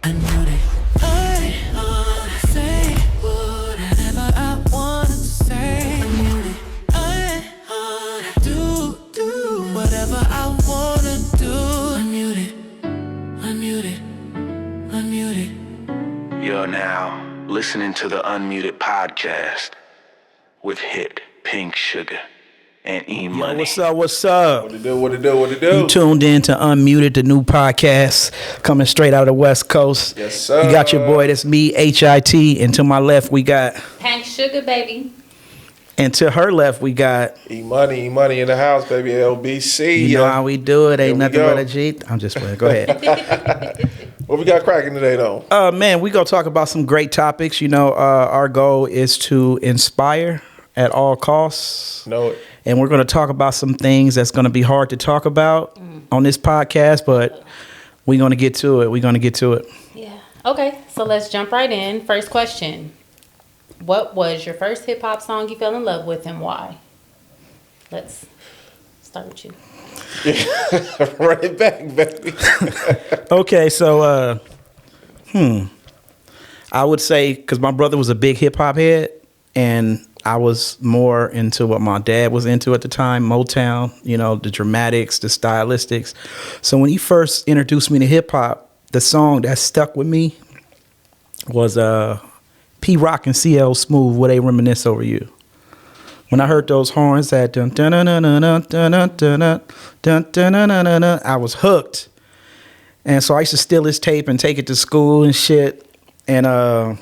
Unmuted. I wanna say whatever I want to say. Unmuted. I wanna do whatever I wanna do. Unmuted. You're now listening to the Unmuted Podcast with Hit, Pink Sugar, and E-Money. What's up? What's up? What it do? You tuned in to Unmuted, the new podcast coming straight out of the West Coast. Yes, sir. You got your boy, that's me, HIT, and to my left we got, Pink Sugar, baby. and to her left we got, E-Money in the house, baby. LBC. you know how we do it, ain't Here we nothing go. but a G. I'm just playing, go ahead. What we got cracking today, though? Man, we gonna talk about some great topics. You know, our goal is to inspire at all costs. Know it. And we're going to talk about some things that's going to be hard to talk about on this podcast, but we're going to get to it. Yeah. Okay, so let's jump right in. First question. What was your first hip hop song you fell in love with and why? Let's start with you. Run it back, baby. Okay, so, I would say, because my brother was a big hip hop head, and I was more into what my dad was into at the time, Motown, you know, the dramatics, the stylistics. So when he first introduced me to hip hop, the song that stuck with me was P Rock and CL Smooth, Where They Reminisce Over You. When I heard those horns, that dun dun dun dun dun dun dun dun dun dun dun dun dun, I was hooked. And so I used to steal his tape and take it to school and shit. And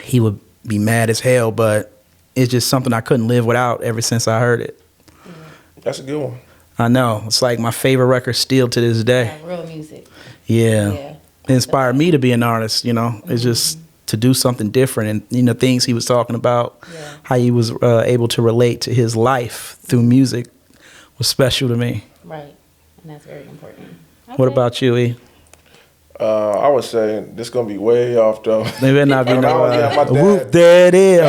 he would be mad as hell, but it's just something I couldn't live without ever since I heard it. That's a good one. I know. It's like my favorite record still to this day. Yeah, real music. Yeah. Yeah. It inspired me to be an artist, you know. It's just to do something different. And, you know, things he was talking about, how he was able to relate to his life through music was special to me. Right. And that's very important. What Okay. about you, E? I would say this gonna be way off though. They better not be no Yeah, my dad. whoop, there it is.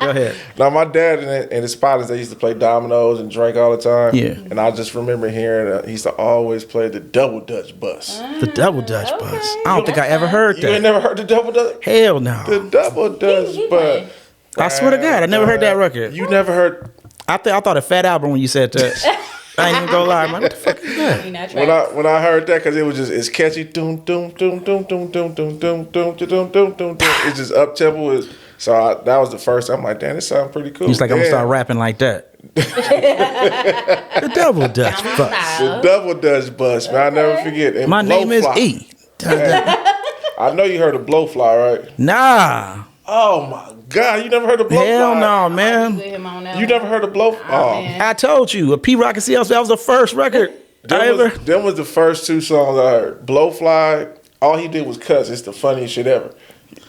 Go ahead. Now my dad and his partners, they used to play dominoes and drink all the time. Yeah. And I just remember hearing he used to always play the Double Dutch Bus. The Double Dutch Bus. I don't think I ever heard You ain't that. never heard the Double Dutch? Hell no. The Double Dutch he Bus. I swear to God, I never heard that record. You never heard? I thought of Fat Album when you said that. I ain't even gonna lie. I'm like, what the fuck is that? You know, When I heard that, because it was just, it's catchy. Doom, doom, doom, doom, doom, doom, doom, doom, doom, doom, doom, doom. It's just up tempo. So that was the first. I'm like, damn, this sounds pretty cool. He's like, I'm gonna start Damn. rapping like that. The Double Dutch Down Bus. The Double Dutch Bus, man. I never forget. And My name is Blowfly. E. I know you heard of Blowfly, right? Nah. Oh my God, you never heard of Blowfly? Hell no, with man. him on that You one. never heard of Blowfly? man. I told you, a P Rock and CL, that was the first record I ever. Them was the first two songs I heard. Blowfly, all he did was cuss. It's the funniest shit ever.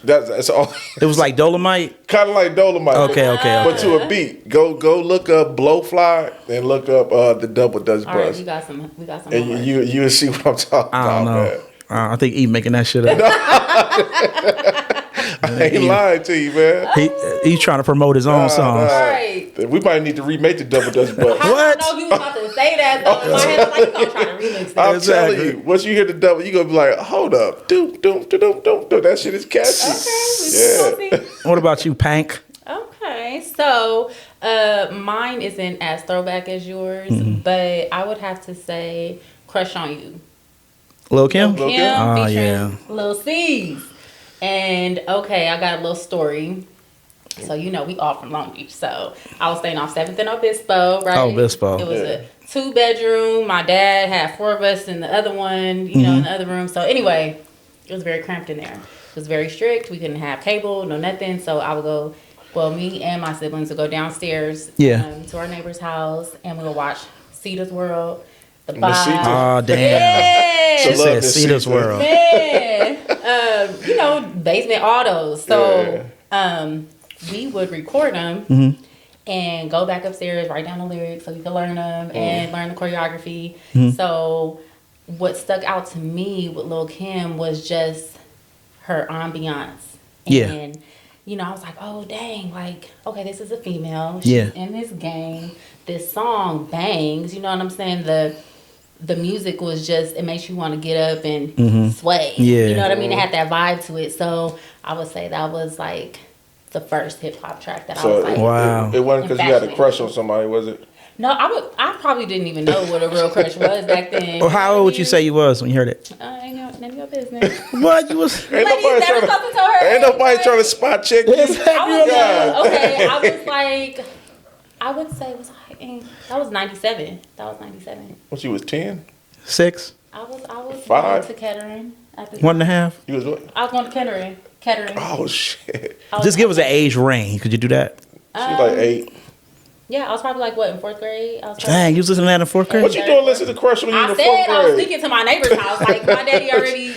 That's all. It was like Dolomite. Kind of like Dolomite. Okay, okay, But okay. to a beat. Go look up Blowfly and look up the Double Dutch All right, Bus. we got some And homework. you will see what I'm talking I about, don't know. man. I think E making that shit up. I ain't lying to you, man. He's trying to promote his own songs. Right. We might need to remake the Double Dutch Bus. What? I know he was about to say that, though. In my head, I'm like, he's gonna try to remix that. I'm Exactly. telling you, once you hear the double, you gonna be like, hold up, doom, doom, doom, doom, doom, doom. That shit is catchy. Okay, Yeah. we see. What about you, Pank? Okay, so mine isn't as throwback as yours, but I would have to say "Crush on You." Lil Kim? Lil' Kim Kim? Oh, featuring yeah. Lil C's. And okay, I got a little story. So you know we all from Long Beach, so I was staying off 7th and Obispo, right? Obispo. It was a 2-bedroom. My dad had 4 of us in the other one, you know, in the other room. So anyway, it was very cramped in there. It was very strict. We couldn't have cable, no nothing. So I would go. Well, me and my siblings would go downstairs to our neighbor's house, and we would watch Cedar's World, The Bob. Oh, damn. Yeah. She Love said this Cedar's season. World. Man, you know, basement autos. So, we would record them and go back upstairs, write down the lyrics so we could learn them and learn the choreography. So, what stuck out to me with Lil' Kim was just her ambiance. Yeah. And, you know, I was like, oh, dang, like, okay, this is a female. She's Yeah. in this game. This song bangs. You know what I'm saying? The the music was just, it makes you want to get up and sway. Yeah. You know what I mean? It had that vibe to it. So I would say that was like the first hip hop track that I was like, Wow. It wasn't because you had a crush on somebody, was it? no, I probably didn't even know what a real crush was back then. Well, how old would you say you was when you heard it? Ain't none of your business. What you was? Ain't Ladies, nobody never trying talking to her. to. Ain't nobody trying to spot check you. I was God. okay. I was like, I would say it was like that was 97. That was 97. When she was 10, 6, I was 5? going to Kettering at the 1.5. you was what? I was going to Kettering. Oh shit. I was Just give us an age range. Could you do that? She like 8. Yeah, I was probably like what in 4th grade. I was probably, Dang, you was listening to that in 4th grade? What you doing listening to Crush when you in I the said 4th I was grade? sneaking to my neighbor's house. Like my daddy already,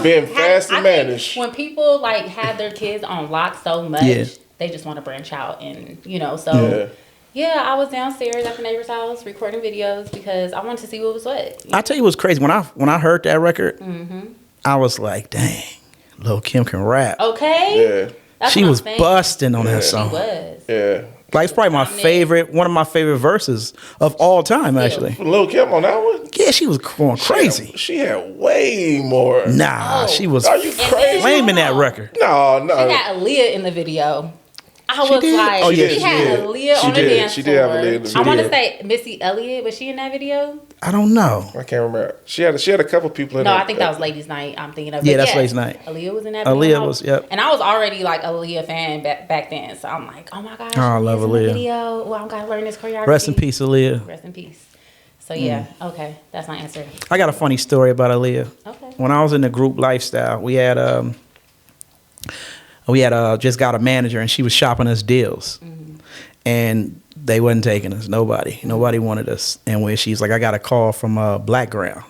Being fast and I think mannish. when people like have their kids on lock so much, Yeah. they just want to branch out and so. Yeah, I was downstairs at the neighbor's house recording videos because I wanted to see what was what. I tell you what's crazy. When I heard that record, I was like, dang, Lil' Kim can rap. Okay. Yeah. That's She what I'm was saying. busting on that She song. was. Yeah. Like, it's probably one of my favorite verses of all time, actually. Lil' Kim on that one? Yeah, she was going crazy. She had way more. Nah, Oh. she was Are you crazy? flaming that record. No. She had Aaliyah in the video. I was did? like, Oh, yeah, she she had did. Aaliyah She on the did. dance She floor. did have Aaliyah in the I want to video. say Missy Elliott, was she in that video? I don't know. I can't remember. She had a couple people in No, there. I think that was Ladies Night. I'm thinking of. Yeah, But that's Ladies Night. Aaliyah was in that. Aaliyah video. was, yep. And I was already like a Aaliyah fan back then, so I'm like, oh my gosh, Oh, I love Aaliyah's in the Aaliyah. Video. Well, I'm gonna learn this choreography. Rest in peace, Aaliyah. Rest in peace. So yeah, okay, that's my answer. I got a funny story about Aaliyah. Okay. When I was in the group lifestyle, we had just got a manager, and she was shopping us deals, and they wasn't taking us. Nobody wanted us. And when she's like, I got a call from Blackground,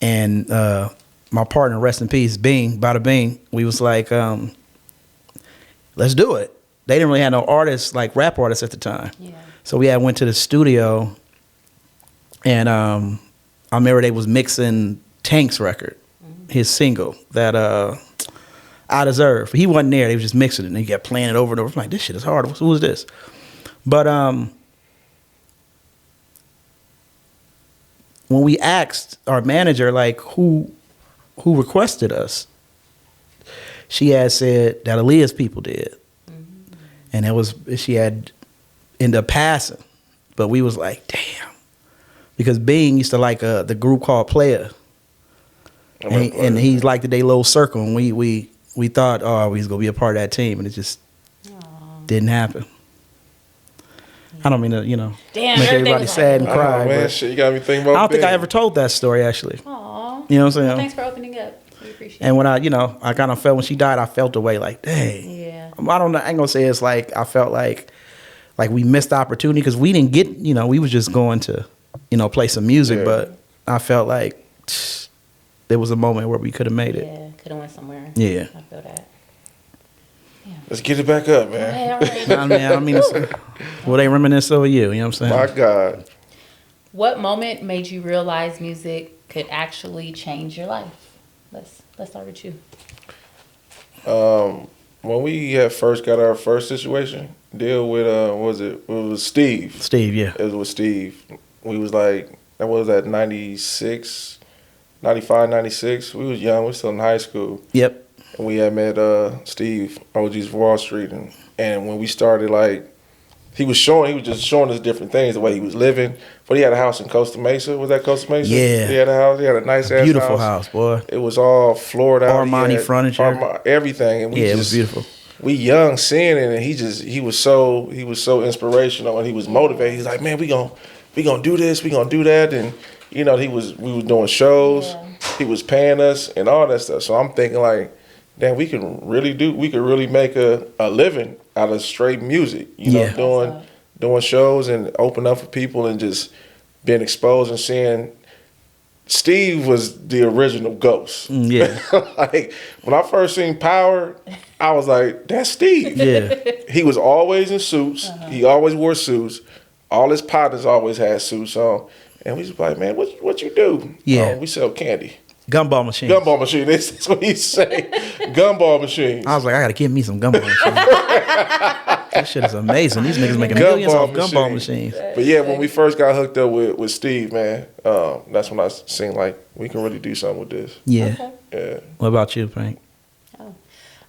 and my partner, rest in peace, Bada Bing, we was like, let's do it. They didn't really have no artists, like rap artists at the time. Yeah. So we went to the studio, and I remember they was mixing Tank's record, his single that I Deserve. He wasn't there. They was just mixing it, and he kept playing it over and over. I'm like, this shit is hard. Who is this? But when we asked our manager like who requested us, she had said that Aaliyah's people did, and she had ended up passing. But we was like, damn, because Bing used to like the group called Player, and he liked the little circle, and we thought, oh, we was gonna be a part of that team, and it just didn't happen. I don't mean to, Damn, make everything everybody was sad and Oh, cry. man, but shit, you got me thinking about I don't think I Bing. ever told that story actually. Aw. You know what I'm saying? Thanks for opening up. We appreciate it. And when I kind of felt when she died, I felt the way like, dang. Yeah. I don't know. I ain't gonna say it's like I felt like we missed the opportunity because we didn't get. We was just going to, play some music, Yeah. but I felt like there was a moment where we could have made it. Yeah, could have went somewhere. Yeah. I feel that. Let's get it back up, man. Hey, all right. I mean, well, they reminisce over you. You know what I'm saying? My God. What moment made you realize music could actually change your life? Let's start with you. When we had first got our first situation, deal with it was Steve. Steve, yeah. It was with Steve. We was like, that was at 96, 95, 96. We was young. We was still in high school. Yep. And we had met Steve, OG's Wall Street. And when we started, like, he was just showing us different things, the way he was living. But he had a house in Costa Mesa. Was that Costa Mesa? Yeah. He had a house. He had a nice ass Beautiful house, boy. It was all floored out. Armani He had furniture. everything. And we Yeah, it was beautiful. We young seeing it, and he was so inspirational, and he was motivated. He's like, man, we gonna do this, we gonna do that, and we was doing shows. Yeah. He was paying us and all that stuff. So I'm thinking like, damn, we could really make a living out of straight music. Yeah. Doing shows and open up for people and just being exposed and seeing. Steve was the original Ghost. Yeah. Like when I first seen Power, I was like, that's Steve. Yeah. He was always in suits. He always wore suits. All his partners always had suits on. And we was like, man, what you do? Yeah. We sell candy. Gumball machine. Gumball machine. That's what he say. Gumball machine. I was like, I gotta get me some gumball machine. This shit is amazing. These niggas making Gumball millions off gumball machine. machines. But yeah, when we first got hooked up with Steve, man, that's when I seen like we can really do something with this. Yeah. Okay. Yeah. What about you, Pink?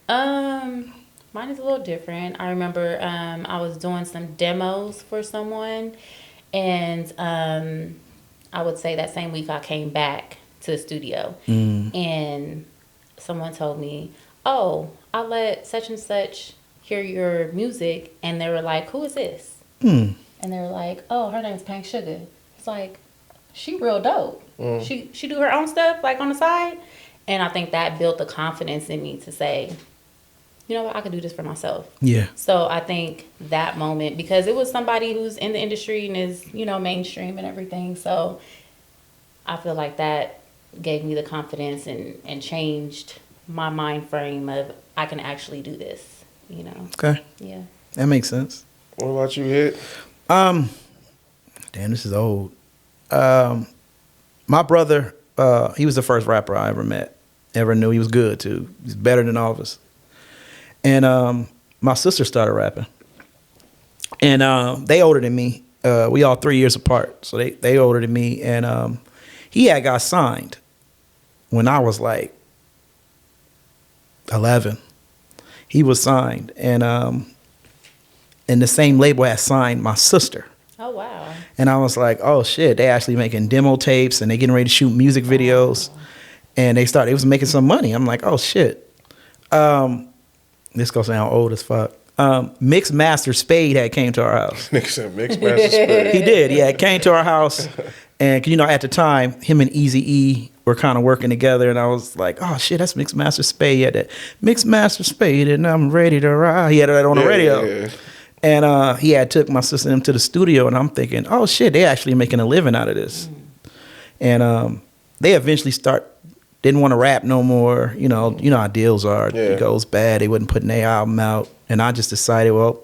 Mine is a little different. I remember I was doing some demos for someone, and I would say that same week I came back to the studio, and someone told me, "Oh, I let such and such hear your music," and they were like, "Who is this?" And they were like, "Oh, her name's Pink Sugar." It's like, she real dope. She do her own stuff like on the side, and I think that built the confidence in me to say, you know what, I could do this for myself. Yeah. So I think that moment, because it was somebody who's in the industry and is, you know, mainstream and everything. So I feel like that gave me the confidence and changed my mind frame of I can actually do this, you know. Okay. Yeah. That makes sense. What about you, Hit? Damn, this is old. My brother, he was the first rapper I ever knew. He was good too. He's better than all of us. And my sister started rapping. And they older than me. We all 3 years apart. So they older than me. And he had got signed when I was like 11. He was signed. And the same label had signed my sister. Oh, wow. And I was like, oh shit, they actually making demo tapes and they getting ready to shoot music videos. And they was making some money. I'm like, oh shit. This gonna sound old as fuck. Mixed Master Spade had came to our house. Nigga said Mixed Master Spade. He did, yeah. Came to our house. And you know, at the time, him and Eazy-E were kind of working together. And I was like, oh shit, that's Mixed Master Spade. He had that Mixed Master Spade and I'm ready to ride. He had that on the radio. Yeah. And he had took my sister and them to the studio, and I'm thinking, oh shit, they actually making a living out of this. And they eventually didn't want to rap no more. You know how deals are. Yeah. It goes bad. They wasn't putting their album out, and I just decided, well,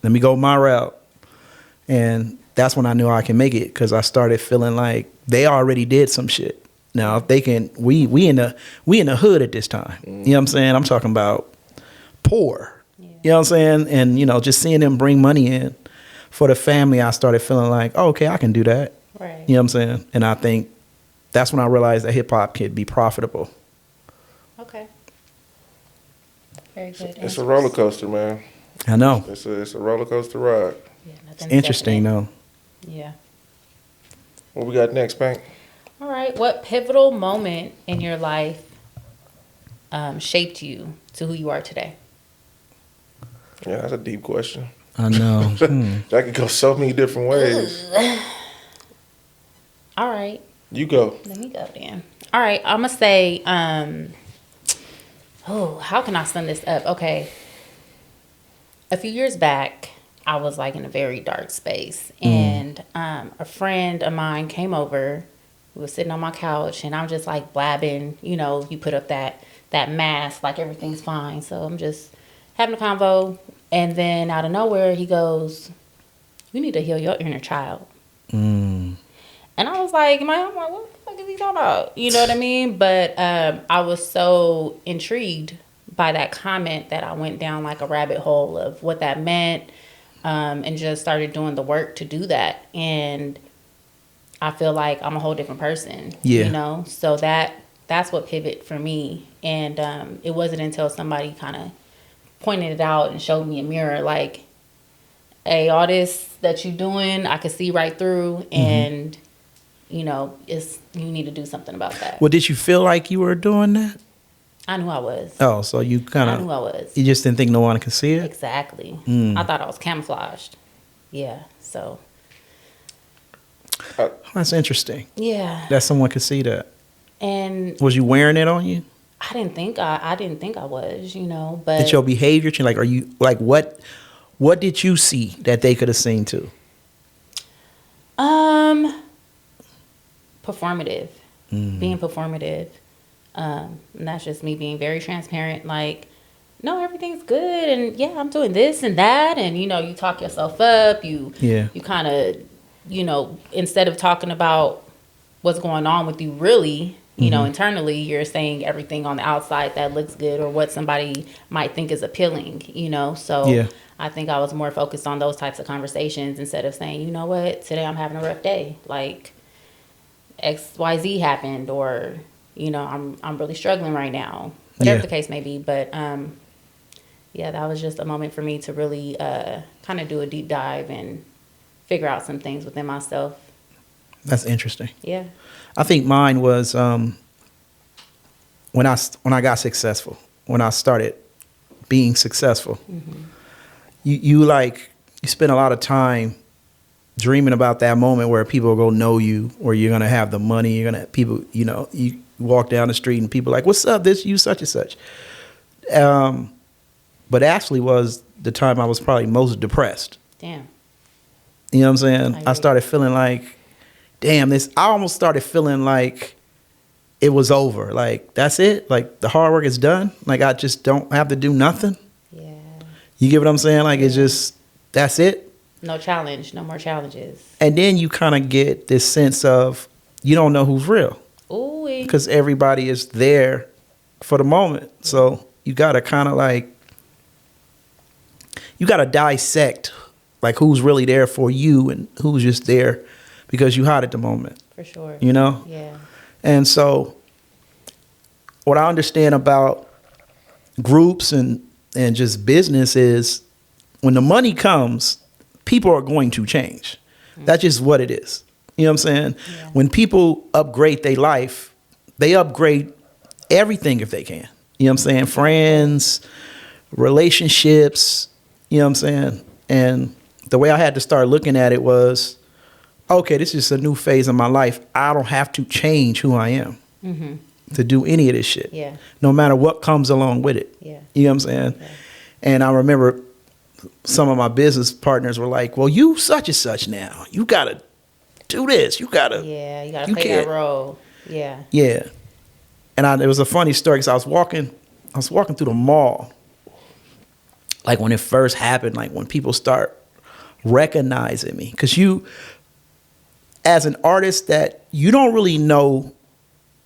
let me go my route. And that's when I knew I can make it, because I started feeling like they already did some shit. Now if they can, we in the hood at this time. You know what I'm saying? I'm talking about poor. You know what I'm saying? And, you know, just seeing them bring money in for the family, I started feeling like, oh, okay, I can do that. Right. You know what I'm saying? And I think that's when I realized that hip hop could be profitable. Okay. Very good. It's a roller coaster, man. I know. It's a roller coaster ride. Yeah, It's interesting, definite. though. Yeah. What we got next, Bank? All right. What pivotal moment in your life shaped you to who you are today? Yeah, that's a deep question. I know. That could go so many different ways. All right. You go. Let me go then. All right. I'm going to say, how can I sum this up? Okay. A few years back, I was like in a very dark space. And a friend of mine came over. We was sitting on my couch, and I'm just like blabbing. You know, you put up that mask like everything's fine. So I'm just having a convo. And then out of nowhere, he goes, you need to heal your inner child. And I was like, I'm like, what the fuck is he talking about? You know what I mean? But I was so intrigued by that comment that I went down like a rabbit hole of what that meant, and just started doing the work to do that. And I feel like I'm a whole different person. Yeah. You know? So that's what pivoted for me. And it wasn't until somebody kind of pointed it out and showed me a mirror like, hey, all this that you're doing, I could see right through, and you know, you need to do something about that. Well, did you feel like you were doing that? I knew I was. Oh, so you kind I knew I of, was. you just didn't think no one could see it? Exactly. I thought I was camouflaged. Yeah. So. That's interesting. Yeah. That someone could see that. And Was you wearing it on you? I didn't think I was, you know, but Did your behavior change? Like, are you like what did you see that they could have seen too? performative. Being performative. And that's just me being very transparent, like, no, everything's good, and yeah, I'm doing this and that, and you know, you talk yourself up, you kind of, you know, instead of talking about what's going on with you really, you know, internally, you're saying everything on the outside that looks good or what somebody might think is appealing, you know. So I think I was more focused on those types of conversations instead of saying, you know what, today I'm having a rough day. Like XYZ happened, or, you know, I'm really struggling right now. Whatever Yeah. the case may be. But yeah, that was just a moment for me to really kind of do a deep dive and figure out some things within myself. That's interesting. Yeah. I think mine was when I got successful, when I started being successful. You spend a lot of time dreaming about that moment where people are gonna know you, where you're gonna have the money, people, you know, you walk down the street and people are like, "What's up? This you such and such." But actually was the time I was probably most depressed. Damn. You know what I'm saying? I I agree. started feeling like, damn, I almost started feeling like it was over. Like, that's it. Like, the hard work is done. Like, I just don't have to do nothing. Yeah. You get what I'm saying? Like, it's just, that's it. No challenge. No more challenges. And then you kind of get this sense of you don't know who's real Ooh. because everybody is there for the moment. So you got to kind of like, you got to dissect like who's really there for you and who's just there because you hot at the moment, For sure. you know? Yeah. And so what I understand about groups and just business is when the money comes, people are going to change. That's just what it is. You know what I'm saying? Yeah. When people upgrade their life, they upgrade everything if they can. You know what I'm saying? Friends, relationships, you know what I'm saying? And the way I had to start looking at it was, okay, this is a new phase of my life. I don't have to change who I am to do any of this shit. Yeah. No matter what comes along with it. Yeah. You know what I'm saying? Yeah. And I remember some of my business partners were like, well, you such and such now. You got to do this. You got to. Yeah. You got to You play can't- that role. Yeah. Yeah. And it was a funny story because I was walking through the mall. Like when it first happened, like when people start recognizing me. Because you, as an artist, that you don't really know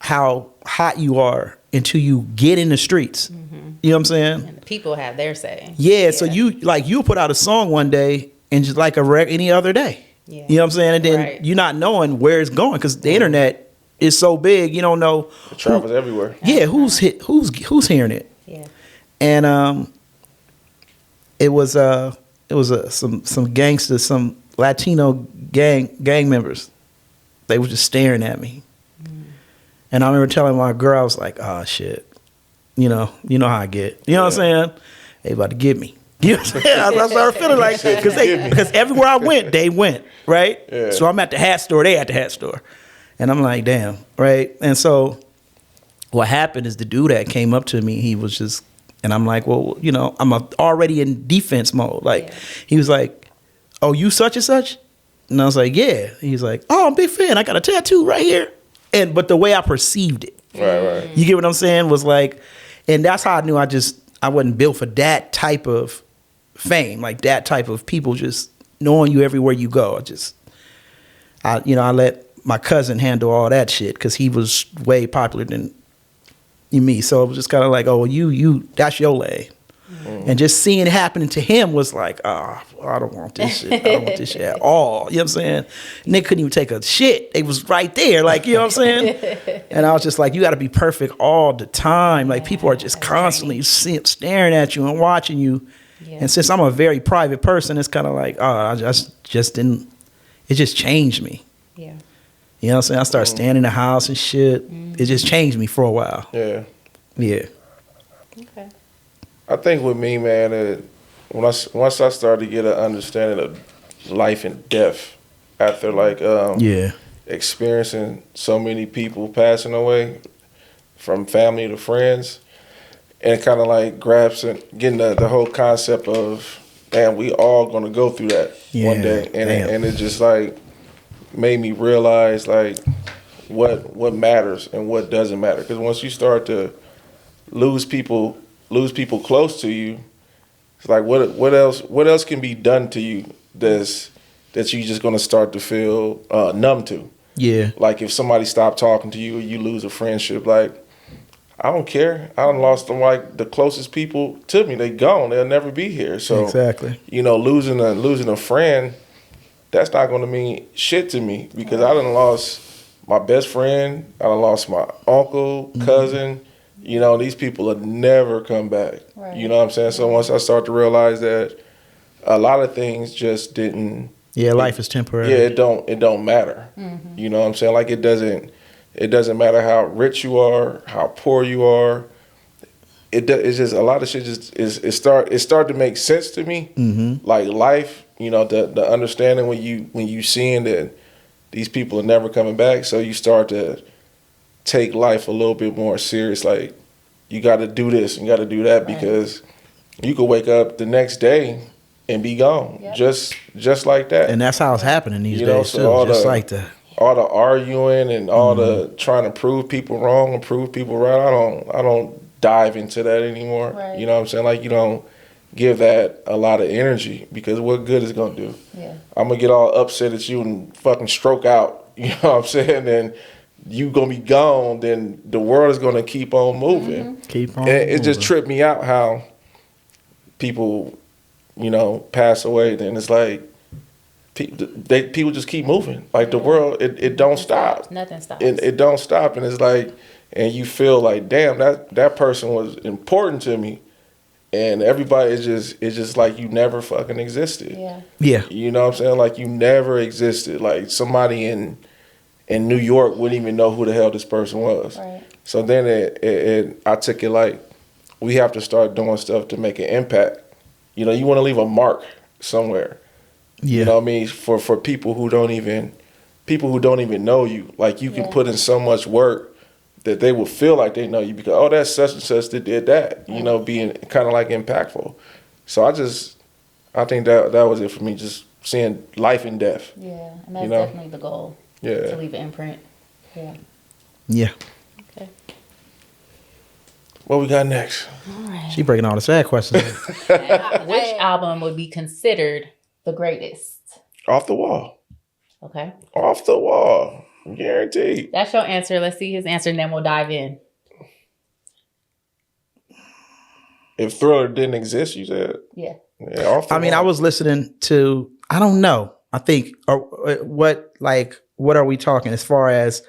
how hot you are until you get in the streets. You know what I'm saying? And the people have their say. Yeah, so you'll put out a song one day and just like any other day. Yeah. You know what I'm saying? And then Right. you're not knowing where it's going because the internet is so big, you don't know. It travels everywhere. Yeah, who's hearing it? Yeah. And it was some gangsters, some Latino gang members. They were just staring at me. And I remember telling my girl, I was like, "Oh shit, you know how I get. You know what I'm saying? They about to get me." You know what I'm saying? I started feeling like because everywhere I went, they went right. Yeah. So I'm at the hat store, they at the hat store, and I'm like, "Damn, right." And so what happened is the dude that came up to me, he was just, and I'm like, "Well, you know, I'm already in defense mode." Like Yeah. he was like, "Oh, you such and such?" And I was like, "Yeah." He's like, "Oh, I'm a big fan. I got a tattoo right here." But the way I perceived it, Right. you get what I'm saying, was like, and that's how I knew I wasn't built for that type of fame, like that type of people just knowing you everywhere you go. I let my cousin handle all that shit because he was way popular than me. So it was just kind of like, oh, you, that's your lane. And just seeing it happening to him was like, oh, I don't want this shit. I don't want this shit at all. You know what I'm saying? And they couldn't even take a shit. They was right there. Like, you know what I'm saying? And I was just like, you got to be perfect all the time. Like, people are just constantly staring at you and watching you. Yeah. And since I'm a very private person, it's kind of like, oh, I just didn't, it just changed me. Yeah. You know what I'm saying? I started standing in the house and shit. It just changed me for a while. Yeah. Yeah. Okay. I think with me, man, once I started to get an understanding of life and death, after like Yeah. experiencing so many people passing away, from family to friends, and kind of like getting the whole concept of, man, we all gonna go through that one Yeah, day, damn. and it just like made me realize like what matters and what doesn't matter. Because once you start to lose people close to you, it's like what else can be done to you that you just gonna start to feel numb to. Yeah. Like if somebody stopped talking to you or you lose a friendship, like I don't care. I done lost them like the closest people to me. They gone. They'll never be here. So Exactly. you know, losing a friend, that's not going to mean shit to me because I done lost my best friend. I done lost my uncle, cousin. You know, these people will never come back. Right. You know what I'm saying? So once I start to realize that a lot of things just didn't. Yeah, life is temporary. Yeah, it don't matter. You know what I'm saying? Like it doesn't matter how rich you are, how poor you are. It's just a lot of shit just it start to make sense to me. Like life, you know, the understanding when you seeing that these people are never coming back, so you start to take life a little bit more serious. Like you got to do this and you got to do that because you could wake up the next day and be gone, just like that. And that's how it's happening these You know, days, so too. all Just the- like that. All the arguing and all the trying to prove people wrong and prove people right, I don't dive into that anymore. Right. You know what I'm saying? Like you don't give that a lot of energy because what good is it gonna do? Yeah. I'm gonna get all upset at you and fucking stroke out. You know what I'm saying? And you gonna be gone, then the world is gonna keep on moving. Keep on. And it just moving. tripped me out how people, you know, pass away. Then it's like people just keep moving. Like the world, it don't stop. Nothing stops. It don't stop, and it's like, and you feel like, damn, that person was important to me, and everybody is just like you never fucking existed. Yeah. Yeah. You know what I'm saying? Like you never existed. Like somebody in New York wouldn't even know who the hell this person was. Right. So then I took it like we have to start doing stuff to make an impact. You know, you want to leave a mark somewhere. Yeah. You know what I mean? For people who don't even know you. Like you can put in so much work that they will feel like they know you because, oh, that's such and such that did that. You know, being kind of like impactful. So I think that was it for me, just seeing life and death. Yeah. And that's You know? definitely the goal. Yeah. To leave an imprint. Yeah. Yeah. Okay. What we got next? All right. She breaking all the sad questions. Which album would be considered the greatest? Off the wall. Okay. Off the wall. Guaranteed. That's your answer. Let's see his answer and then we'll dive in. If Thriller didn't exist, you said? Yeah. Yeah, off the I mean, wall. I was listening to, I don't know. I think, what are we talking as far as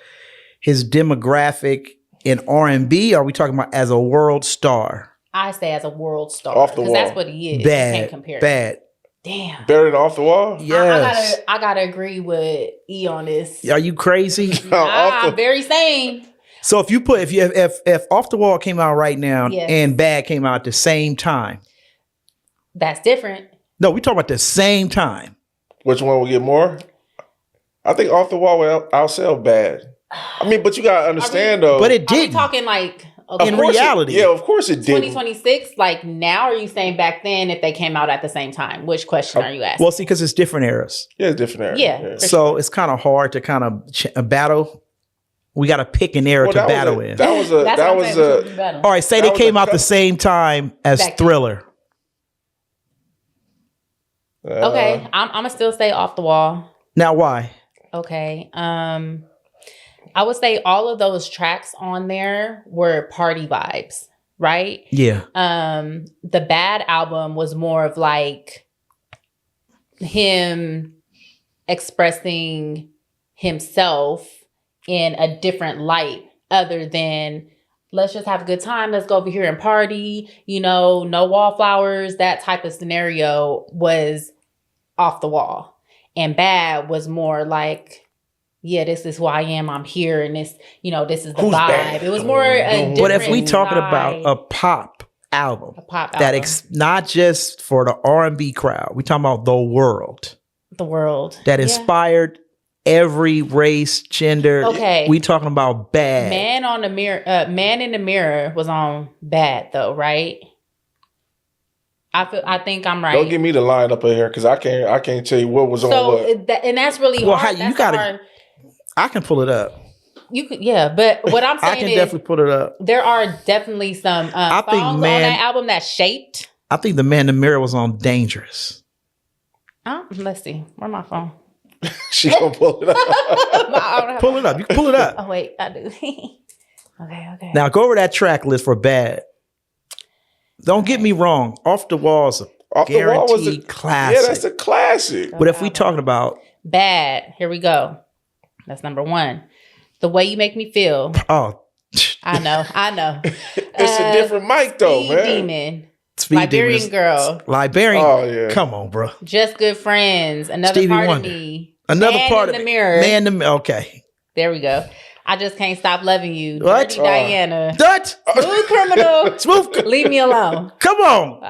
his demographic in R&B? Are we talking about as a world star? I say as a world star. Off the Because that's wall. what he is. You can't Bad, compare. bad. Damn. Better than Off the Wall? Yes. I gotta agree with E on this. Are you crazy? Off I'm the- very sane. So if Off the Wall came out right now Yes. and Bad came out at the same time. That's different. No, we talking about the same time. Which one will get more? I think Off the Wall will outsell Bad. I mean, but you gotta understand though. But it Are we didn't. talking like Of in course it- reality. yeah, of course it did. 2026? Like now? Or are you saying back then if they came out at the same time? Which question are you asking? Well, see, because it's different eras. Yeah, it's different era. Yeah. So it's kind of hard to kind of battle. We got to pick an era Well, to that was battle a- in. That was a. That's That what I'm was saying. Which would be a. better? All right, say that they was came a out the cut- same time as Back then. Thriller. Okay, I'm gonna still say Off the Wall. Now, why? Okay. I would say all of those tracks on there were party vibes, right? Yeah. The Bad album was more of like him expressing himself in a different light other than let's just have a good time, let's go over here and party, no wallflowers. That type of scenario was Off the Wall. And Bad was more like, yeah, this is who I am. I'm here, and this is the Who's vibe. Bad? It was more a But if we different talking vibe. about a pop album, A pop that album. not just for the R&B crowd, we talking about the world The world that Yeah. inspired every race, gender. Okay. We talking about Bad. Man in the Mirror was on Bad though, right? I think I'm right. Don't give me the line up in here because I can't tell you what was on what. and that's really Well, hard. how- you That's gotta- hard. I can pull it up. You could, yeah, but what I'm I saying can is definitely pull it up. there are definitely some I think songs on Man- that album that shaped. I think the Man in the Mirror was on Dangerous. Let's see, where's my phone? She gonna pull it up. I don't have Pull it up. You can pull it up. Oh wait, I do. Okay. Now go over that track list for Bad. Don't get me wrong. Off the Wall's a Off the Wall was a guaranteed classic. Yeah, that's a classic. But if we talking about, Bad. Here we go. That's number one. The Way You Make Me Feel. oh, I know. It's a different mic though, Speed man. Demon. Speed Liberian Demon is- Girl. Liberian. Oh, yeah. Come on, bro. Just Good Friends. Another Stevie Part Wonder. of Me. Another Man part in of the it. Mirror. Man, okay. There we go. I Just Can't Stop Loving You. What? Dirty Diana. Dutch. Smooth Criminal. Smooth. Leave Me Alone. Come on.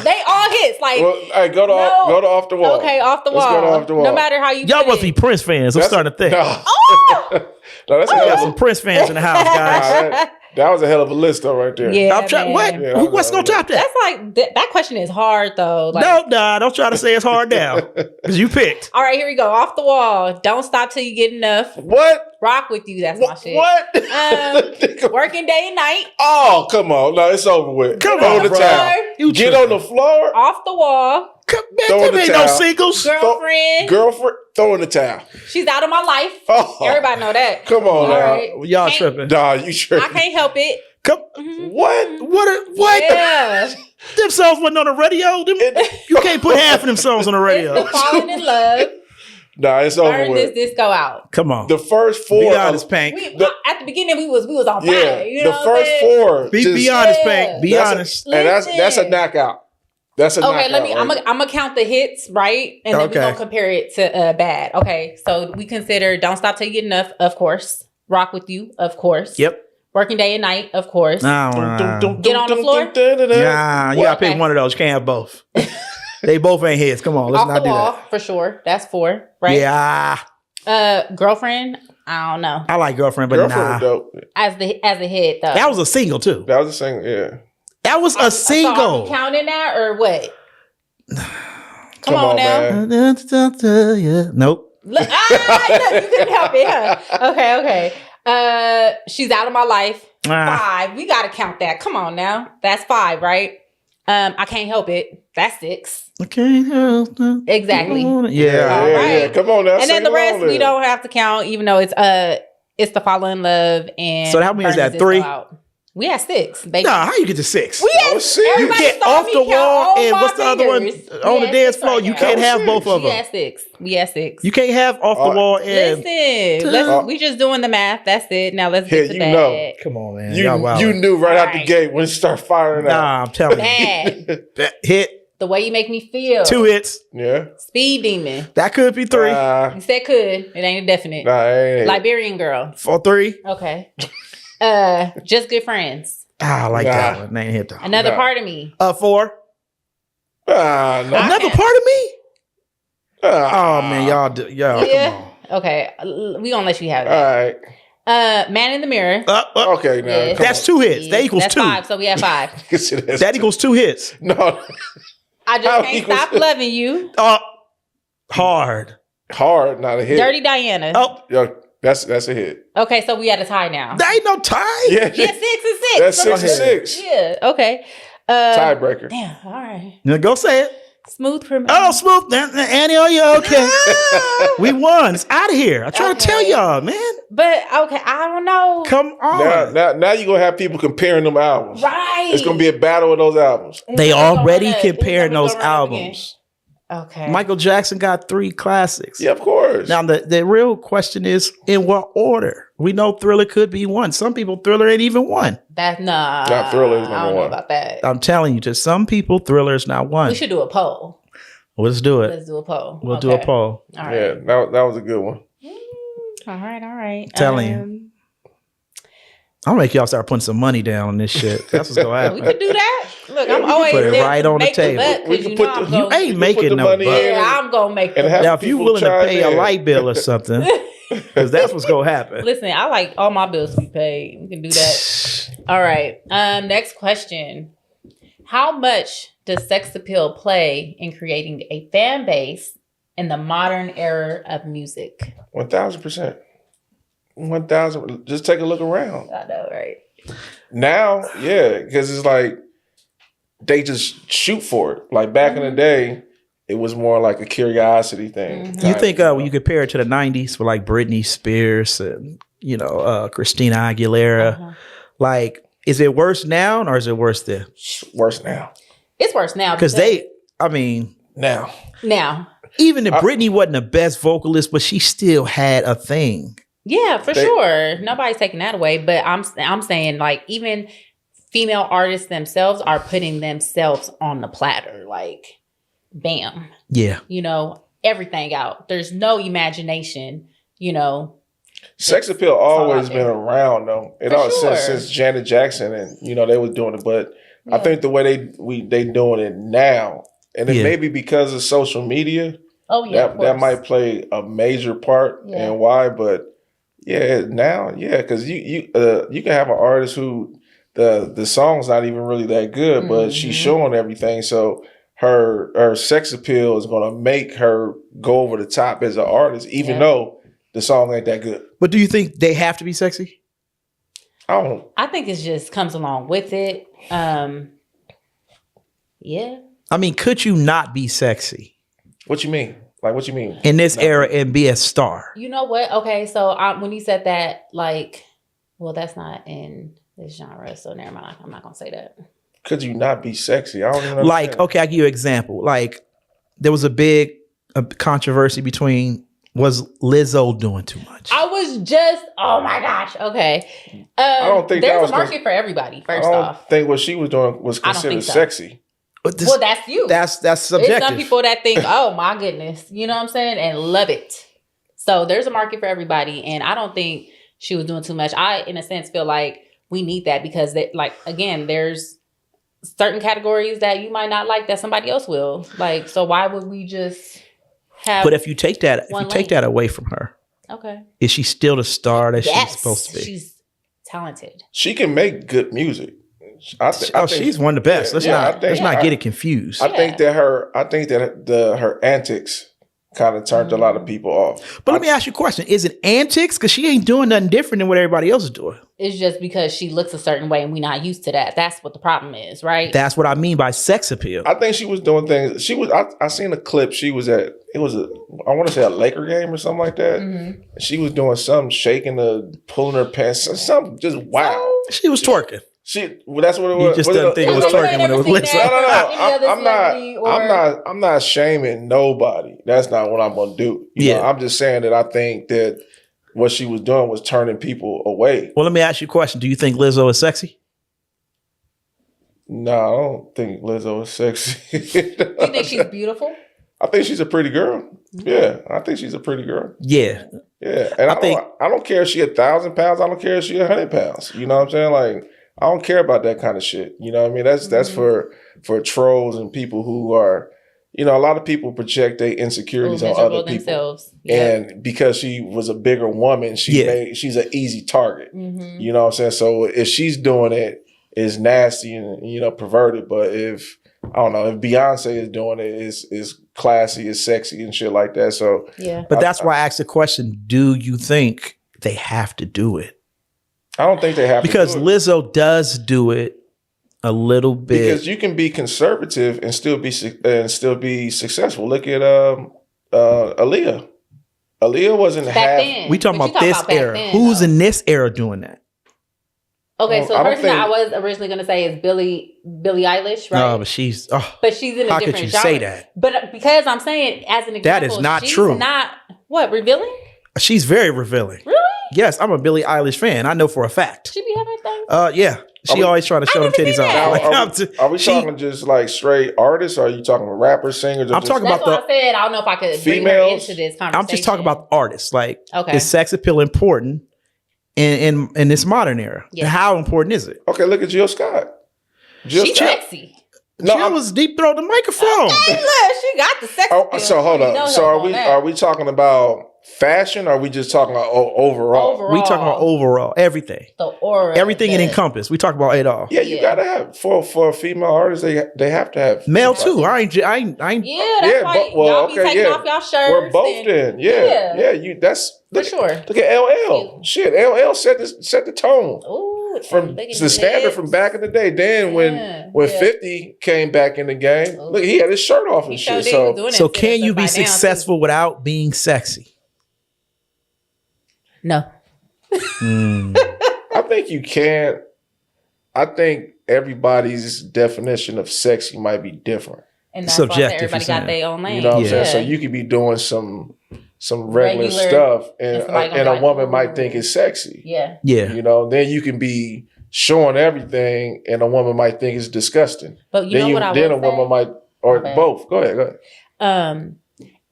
They all hits. Like, Well, hey, go to Off the Wall. okay, Off the Let's Wall. go to Off the Wall. No matter how you Y'all put must be it. Prince fans. I'm starting to think. No. Oh! No, that's a We hell got of some Prince fans in the house, a, guys. that was a hell of a list though, right there. Yeah, I'm trying. What? man. Yeah, What's gonna top that? That's like, that question is hard, though. Like, No, nah, don't try to say it's hard now. Because you picked. All right, here we go. Off the Wall. Don't Stop Till You Get Enough. What? Rock With You. That's my What? shit. What? Working Day and Night. Oh, come on. No, it's over with. Come Throw on, the bro. towel. You Get tripping. on the floor. Off the Wall. Come, Throw man, in the there ain't no towel. singles. Girlfriend. Girlfriend, throw in the towel. She's Out of My Life. Oh, Everybody know that. come on All now. right. Y'all Can't- tripping. Nah, you I tripping. can't help it. Come. What? What? Yeah. Them songs wasn't on the radio. You can't put half of them songs on the It's radio. the Falling in Love. Nah, it's over Burn This with. Disco Out. Come on. The first four. Be honest, Pank. At the beginning, we was on fire. Yeah, You know the what I'm first saying? four. Be just- honest, Yeah. Pank. Be that's honest. And that's a Listen. knockout. That's a knockout. Okay, let me. right? I'm gonna count the hits, right, and then Okay. we're gonna compare it to Bad. Okay, so we consider "Don't Stop Till You Get Enough," of course. "Rock With You," of course. Yep. "Working Day and Night," of course. Nah, Get on the floor? nah, you gotta pick Okay. one of those. You can't have both. They both ain't hits. Come on, let's Off not the do Wall that. for sure. That's 4, right? Yeah, Girlfriend. I don't know. I like Girlfriend, but Girlfriend nah. was dope. As a hit though. That was a single too. That was a single, yeah. That was a So are we single. counting that or what? Come on on, now. man. Nope. Look, look, you couldn't help it, huh? Okay. She's Out of My Life. Ah. 5. We gotta count that. Come on now. That's 5, right? I Can't Help It. That's 6. Okay. Exactly. Yeah. All Yeah, right. yeah. Come on now. And then sing the rest along we then. don't have to count, even though it's the Fall in Love and So how many is Burn that, This Disco 3? Out. We had 6. Baby. Nah, how you get to 6? We had Oh, shit. You everybody get saw off me the count wall all and my what's the other one fingers. on We the had dance 6 floor? right You now. can't have 6. both of We them. had 6. We had 6. You can't have off the wall and. Listen, we just doing the math. That's it. Now let's Yeah, get to you Bad. know. Come on, man. Y'all You, wild. you knew right out the Right. gate when you start firing out. Nah, I'm telling you. Bad. That hit, The Way You Make Me Feel. 2 hits. Yeah. Speed Demon. That could be 3. You said could. It ain't a definite. Nah, ain't it. Liberian Girl. For 3. Okay. Just Good Friends. Ah, I like Nah. that one. They ain't hit though. Another Nah. Part of Me. 4. No. Another part of me? Ah. Oh man, y'all, Yeah. come on. Okay. We gonna let you have All that. right. Man in the Mirror. Okay, now. Yeah. come That's 2 hits. That equals That's 2. 5. So we have 5. on. That equals 2 hits. No. I Just How Can't equals- Stop Loving You. Hard. Hard, not a hit. Dirty Diana. Oh, Yo, that's a hit. Okay, so we had a tie now. that ain't no tie. Yeah. Yeah, 6 and 6. That's So 6 and 6. Yeah, okay. Tiebreaker. Damn, all right. Now go say it. Smooth Criminal. Oh, smooth. Annie, are you okay? We won. It's out of here. I try to tell Okay. y'all, man. But okay, I don't know. Come on. Now you're gonna have people comparing them albums. Right. It's gonna be a battle of those albums. They already It's comparing gonna those go around again. albums. Okay. Michael Jackson got 3 classics. Yeah, of course. Now the real question is in what order? We know Thriller could be 1. Some people Thriller ain't even 1. That's nah. Nah, Thriller is I number don't know 1. about that. I'm telling you, to some people Thriller is not 1. We should do a poll. Let's do it. Let's do a poll. We'll do a Okay. poll. All right. Yeah, that was a good one. All right. Telling you. I'll make y'all start putting some money down on this shit. That's what's gonna We happen. could do that. Look, I'm can always put it there right to on the make table. buck, We 'cause can you put know the- I'm You gonna- ain't put making the no money buck. in. Yeah, I'm gonna make And the have Now, if you people willing to chime pay a in. light bill or something, because that's what's gonna happen. Listen, I like all my bills to be paid. We can do that. All right. Next question. How much does sex appeal play in creating a fan base in the modern era of music? 1,000%. 1,000. Just take a look around. I know, right? Now, yeah, because it's like they just shoot for it. Like back in the day, it was more like a curiosity thing. You think when you compare it to the 90s with like Britney Spears and, Christina Aguilera, Like, is it worse now or is it worse then? Worse now. It's worse now Because I mean, Now. now. even if Britney wasn't the best vocalist, but she still had a thing. Yeah, for sure. Nobody's taking that away. But I'm saying, like, even female artists themselves are putting themselves on the platter. Like, bam. Yeah. You know, everything out. There's no imagination, you know. Sex appeal always been around though. It For all sure. since Janet Jackson, and they were doing it. But I think the way they doing it now, and it may be because of social media. Oh yeah, that might play a major part in why. But now, because you can have an artist who the song's not even really that good, but she's showing everything. So her sex appeal is gonna make her go over the top as an artist, even though the song ain't that good. But do you think they have to be sexy? I think it just comes along with it. Yeah. I mean, could you not be sexy? What you mean? Like, what you mean? In this era and be a star? You know what? Okay, so when you said that, like, well, that's not in this genre, so never mind. I'm not gonna say that. Could you not be sexy? I don't even understand. Like, okay, I'll give you an example. Like, there was a big controversy between, was Lizzo doing too much? I was just, oh my gosh, okay. I don't think there's a market for everybody. First off, I think what she was doing was considered sexy. Well, that's you. That's subjective. There's some people that think, oh my goodness, you know what I'm saying, and love it. So there's a market for everybody, and I don't think she was doing too much. I, in a sense, feel like we need that because, again, there's certain categories that you might not like that somebody else will. Like, so why would we just have? But if you take that away from her, okay, is she still the star that she's supposed to be? She's talented. She can make good music. I think she's one of the best. Let's not get it confused. I think that her antics kind of turned a lot of people off. But let me ask you a question: is it antics? Because she ain't doing nothing different than what everybody else is doing. It's just because she looks a certain way and we're not used to that. That's what the problem is, right? That's what I mean by sex appeal. I think she was doing things. She was. I seen a clip. She was at. It was I want to say a Laker game or something like that. Mm-hmm. She was doing something, pulling her pants, something just wow. She was twerking. That's what it was. You just didn't think it was twerking when it was Lizzo. No. I'm not shaming nobody. That's not what I'm gonna do. You know, I'm just saying that I think that what she was doing was turning people away. Well, let me ask you a question. Do you think Lizzo is sexy? No, I don't think Lizzo is sexy. Do you think she's beautiful? I think she's a pretty girl. Mm-hmm. Yeah, I think she's a pretty girl. Yeah. Yeah, and I don't care if she 1,000 pounds. I don't care if she 100 pounds. You know what I'm saying? Like, I don't care about that kind of shit. You know what I mean? That's for trolls and people who are, a lot of people project their insecurities on other people. Themselves. Yep. And because she was a bigger woman, she's an easy target. Mm-hmm. You know what I'm saying? So if she's doing it, it's nasty and, perverted. But if Beyonce is doing it, it's classy, it's sexy and shit like that. So yeah. But that's why I asked the question, do you think they have to do it? I don't think they have to because Lizzo does do it a little bit. Because you can be conservative and still be successful. Look at Aaliyah. Aaliyah wasn't half. We talking about this era. Who's in this era doing that? Okay, so the person I was originally going to say is Billie Eilish, right? No, but she's in a different genre. How could you say that? But because I'm saying as an example, that is not true. Not what revealing? She's very revealing. Really? Yes, I'm a Billie Eilish fan. I know for a fact. She be having things? Yeah. She always trying to show them titties off. Are we talking just like straight artists? Or are you talking rappers, singers? I'm talking about I said. I don't know if I could bring her into this conversation. I'm just talking about artists. Like, is sex appeal important in this modern era? Yeah. And how important is it? Okay, look at Jill Scott. She's sexy. Jill was deep throat the microphone. Okay, look, she got the sex appeal. So hold on. So are we talking about fashion, or are we just talking about overall? We talking about overall, everything. The aura. Everything it encompass. We talk about it all. Yeah, you gotta have for a female artist, they have to have male too. I ain't Yeah, that's why y'all be taking off y'all shirts. We're both then. Yeah. That's for sure. Look at LL. Shit, LL set the tone. Ooh. From the standard from back in the day. Then when 50 came back in the game, look, he had his shirt off and shit. So can you be successful without being sexy? No. I think you can. I think everybody's definition of sexy might be different. And that's why I said Subjective, everybody you're got their own lane. You know what I'm saying? Yeah. So you could be doing some regular Regular, stuff, and and somebody gonna and a like, woman ooh. might think it's sexy. Yeah. Yeah. You know, then you can be showing everything, and a woman might think it's disgusting. But you then know what I then a would woman say? might, or Okay. both. Go ahead.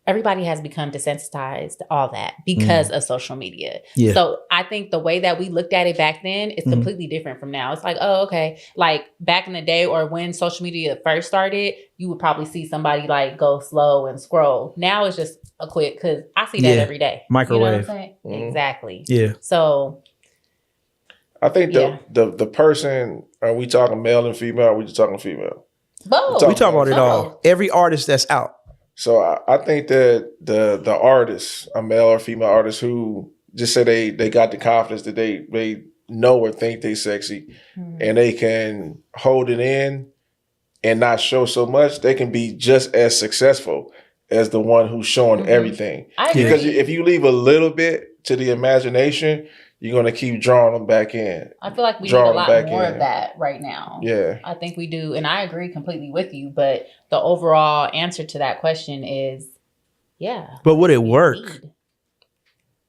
Everybody has become desensitized to all that because of social media. Yeah. So I think the way that we looked at it back then is completely different from now. It's like, oh, okay. Like back in the day or when social media first started, you would probably see somebody like go slow and scroll. Now it's just a quick, because I see that Yeah. every day. Microwave. You know what I'm saying? Exactly. Yeah. So I think Yeah. the person, are we talking male and female? Or are we just talking female? both. We talk about it Both. all. Every artist that's out. So I think that the artist, a male or female artist who just say they got the confidence that they know or think they sexy, and they can hold it in and not show so much, they can be just as successful as the one who's showing everything. I agree. Because if you leave a little bit to the imagination, you're gonna keep drawing them back in. I feel like we need Draw a them lot back more in. of that right now. Yeah. I think we do. And I agree completely with you. But the overall answer to that question is, yeah. But would it work? Indeed.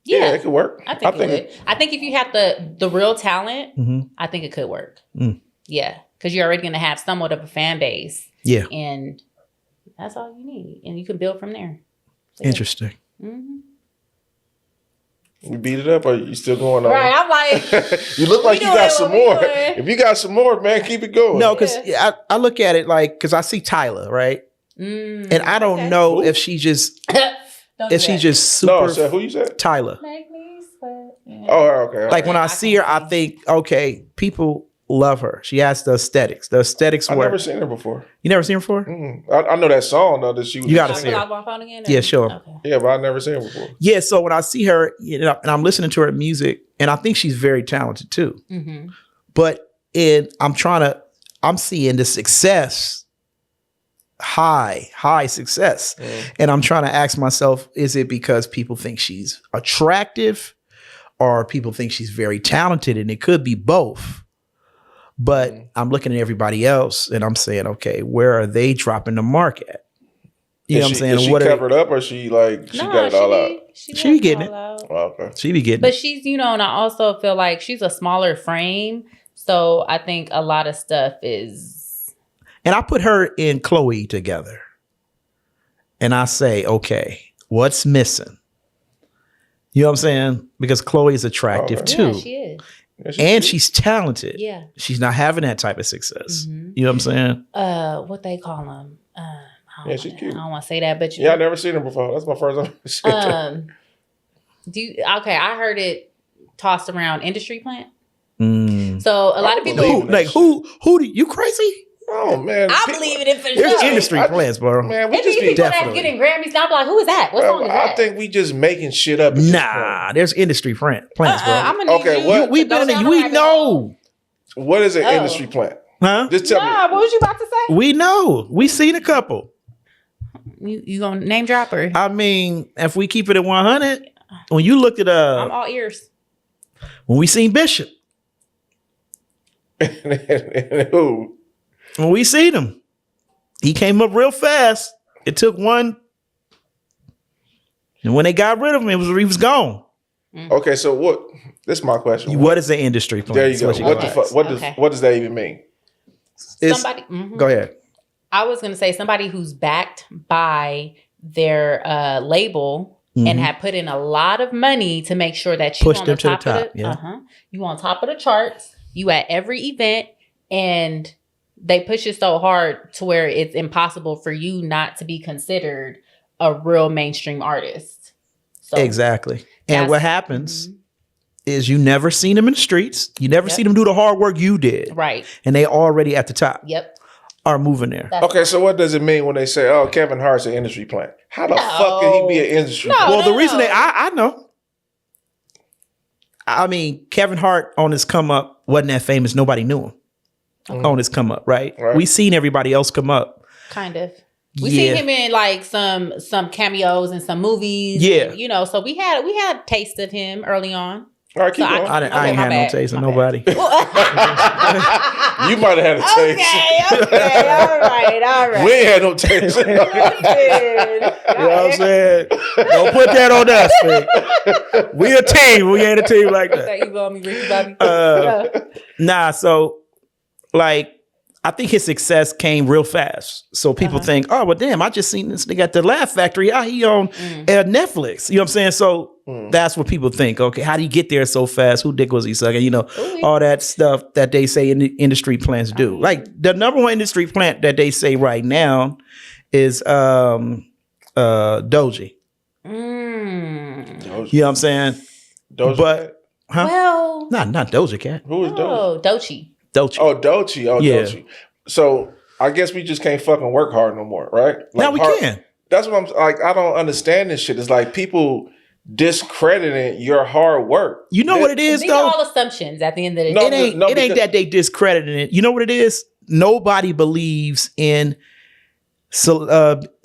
Yeah, Yeah, it could work. I think it would. I think if you have the real talent, Mhm. I think it could work. Mm. Yeah, because you're already going to have somewhat of a fan base, Yeah. and that's all you need, and you can build from there. So, yeah. Interesting. Mhm. You beat it up, or you still going on? Right, I'm like, You look like We you doing got some what we more. doing. If you got some more, man, keep it going. No, because I look at it like, because I see Tyler, right? And I don't okay. know Who? if she just, Don't if do she that. just super No, so who you said? Tyler. Make me sweat. Yeah. Oh, okay. Like when I I see her, I can think, okay, people love her. She has the aesthetics. The aesthetics I've work. never seen her before. You never seen her before? I know that song though that she was. You gotta Can I see pull her. out my phone again? Yeah, sure. Okay. Yeah, but I never seen her before. Yeah. So when I see her, you know, and I'm listening to her music, and I think she's very talented too. Mm-hmm. But I'm seeing the success, high success. And I'm trying to ask myself, is it because people think she's attractive or people think she's very talented? And it could be both. But I'm looking at everybody else and I'm saying, okay, where are they dropping the mark at? You know what I'm saying? Is she What are covered up, or she got it all out? She be getting it. out. Oh, okay. she be getting But it. she's, you know, and I also feel like she's a smaller frame. So I think a lot of stuff is. And I put her and Chloe together. And I say, okay, what's missing? You know what I'm saying? Because Chloe is attractive Okay. too. Yeah, she is. Yeah, she's And cute. she's talented. Yeah. She's not having that type of success. Mhm. You know what I'm saying? What they call them? Yeah, she's cute. I don't want to say that, but Yeah, I never seen her before. That's my first time seeing her. Okay, I heard it tossed around industry plant. Mm. So a lot of people. believe Who, that like shit. who do you crazy? Oh man, I people- believe in it for There's sure. industry I- plans, bro. Man, we It's just these be. people that's Definitely. getting Grammys. Now I'm like, who is that? What song is I that? think we just making shit up. At this Nah, there's industry plans, bro. I'm gonna need Okay, you what- to We've go been in down it. the We rabbit hole. know. point. What is an Oh. industry plant? Huh? Just tell Nah, me. what was you about to say? We know. We seen a couple. You gonna name drop her? I mean, if we keep it at 100, when you looked at I'm all ears. when we seen Bishop, Who? when we seen him, he came up real fast. It took one, and when they got rid of him, he was gone. Okay, so what? This is my question. What is the industry plan? There you That's go. what What gonna the ask. fuck? What Okay. does that even mean? It's- Somebody. Mhm. Go ahead. I was gonna say somebody who's backed by their label Mhm. and have put in a lot of money to make sure that you Push on them the to the top, top, of the, yeah. You on top of the charts. You at every event, and they push it so hard to where it's impossible for you not to be considered a real mainstream artist. So Exactly. And that's- what happens Mhm. is you never seen them in the streets. You never Yep. see them do the hard work you did. Right. And they already at the top Yep. are moving there. That's Okay, so what does it mean when they say, "Oh, Kevin Hart's an industry plant"? How the No. fuck can he be an industry No. plant? Well, the no, reason no. I know. I mean, Kevin Hart on his come up wasn't that famous. Nobody knew him on his come up, right? Right. We seen everybody else come up. kind of. We Yeah. seen him in like some cameos in some movies. Yeah. and, you know, so we had a taste of him early on. All right, keep So going. I Okay, ain't my had no bad. taste of My nobody. You might have had a taste. Okay, all right. We ain't had no taste. You know what I'm saying? Don't put that on us, man. We a team. We ain't a team like that. You on me, Ricky Bobby? Nah, so like I think his success came real fast. So people think, oh, well, damn, I just seen this nigga at the Laugh Factory. How he on Netflix? You know what I'm saying? So that's what people think. Okay, how do you get there so fast? Who dick was he sucking? You know, all that stuff that they say in the industry plants do. Like the number one industry plant that they say right now is Doji. You know what I'm saying? Doja But- Cat? Huh? Well, Not Doja Cat. Who is Doja? oh, Doechii. Doji. Oh, Doechii. Oh, Yeah. Doechii. So I guess we just can't fucking work hard no more, right? Now we hard- can. That's what I'm like. I don't understand this shit. It's like people discrediting your hard work. You know what it is These are though? all assumptions at the end of the day. No, It ain't because- that they discrediting it. You know what it is? Nobody believes in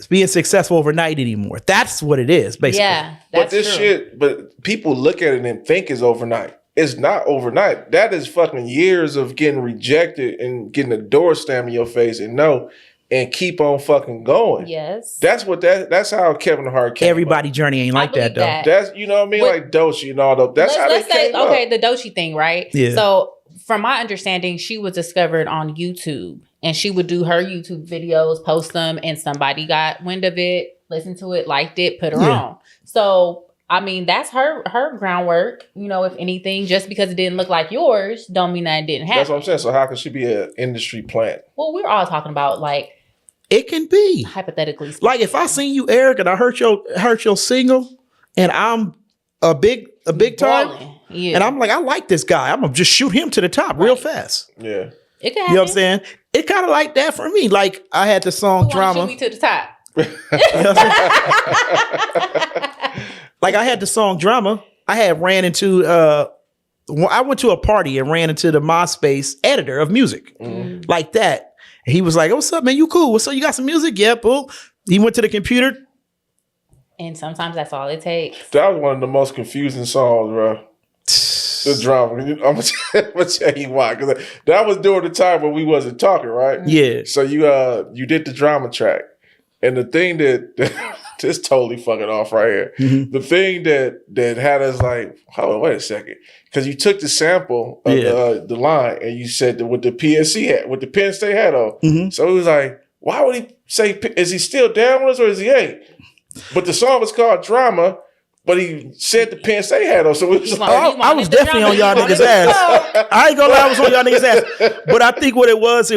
being successful overnight anymore. That's what it is, basically. Yeah, But that's this true. shit, but people look at it and think it's overnight. It's not overnight. That is fucking years of getting rejected and getting a door slammed in your face and keep on fucking going. Yes. That's how Kevin Hart came Everybody journey ain't like that believe though. that. up. That's you know what I mean, What- like Doechii and all that. That's how let's they say, came okay, up. the Doechii thing, right? Yeah. So from my understanding, she was discovered on YouTube and she would do her YouTube videos, post them, and somebody got wind of it, listened to it, liked it, put her Yeah. on. So I mean, that's her groundwork. You know, if anything, just because it didn't look like yours, don't mean that it didn't happen. That's what I'm saying. So how can she be an industry plant? Well, we're all talking about like It can be. hypothetically speaking. Like if I seen you, Eric, and I heard your single, and I'm a big time, Balling. Yeah. and I'm like, I like this guy. I'm gonna just shoot him to the top real fast. Yeah. it can You happen. know what I'm saying? It kind of like that for me. Like I had the song Who wanna shoot Drama. me to the top. You know what I'm saying? Like I had the song Drama. I had ran into I went to a party and ran into the MySpace editor of music. Like that. And he was like, what's up, man? You cool? What's up? You got some music? Yeah, boo. He went to the computer. And sometimes that's all it takes. That was one of the most confusing songs, bro. The drama. I'm gonna tell you why. Because that was during the time when we wasn't talking, right? Yeah. So you did the drama track. And the thing that this totally fucking off right here. Mm-hmm. The thing that had us like, hold on, wait a second. Because you took the sample of the line and you said that with the PSC hat, with the Penn State hat on. Mm-hmm. So it was like, why would he say, is he still down with us or is he ain't? But the song was called Drama, but he said the Penn State hat on. So it was like, Oh, I was definitely on y'all niggas' ass. I ain't gonna lie, I was on y'all niggas' ass. But I think what it was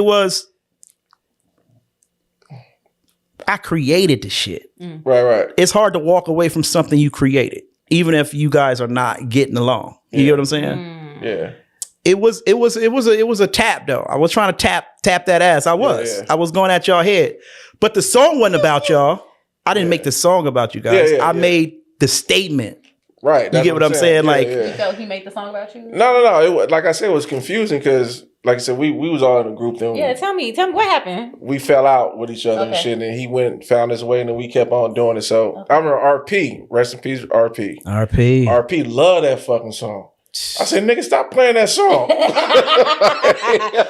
I created the shit. right. It's hard to walk away from something you created, even if you guys are not getting along. You get what I'm saying? Yeah. It was a tap though. I was trying to tap that ass. I was. Yeah. I was going at y'all head. But the song wasn't about y'all. I didn't make the song about you guys. Yeah, I yeah. made the statement. Right. You that's get what I'm saying? Yeah, Like- yeah. You felt he made the song about you? No. It was, like I said, it was confusing because, like I said, we was all in a group. Then Yeah, tell me what happened. we fell out with each other and Okay. shit. And he went, found his way, and then we kept on doing it. So I remember RP, rest in peace, RP. RP. RP loved that fucking song. I said, nigga, stop playing that song.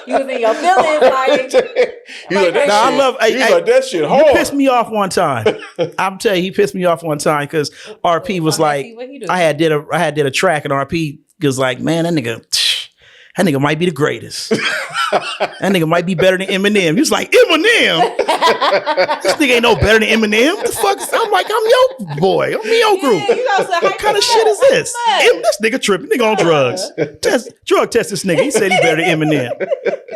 You was in your feelings, like He's like, that Nah, I shit, love- he's hey, like, that shit You hard. pissed me off one time. I'm telling you, he pissed me off one time because RP was Okay, like, see what he do. I had did a track and RP was like, man, that nigga might be the greatest. That nigga might be better than Eminem. He was like, Eminem? This nigga ain't no better than Eminem. What the fuck? I'm like, I'm your boy. I'm in your group. Yeah, you know, so What kind of shit is this? This nigga tripping. Nigga on drugs. Drug test this nigga. He said he better than Eminem.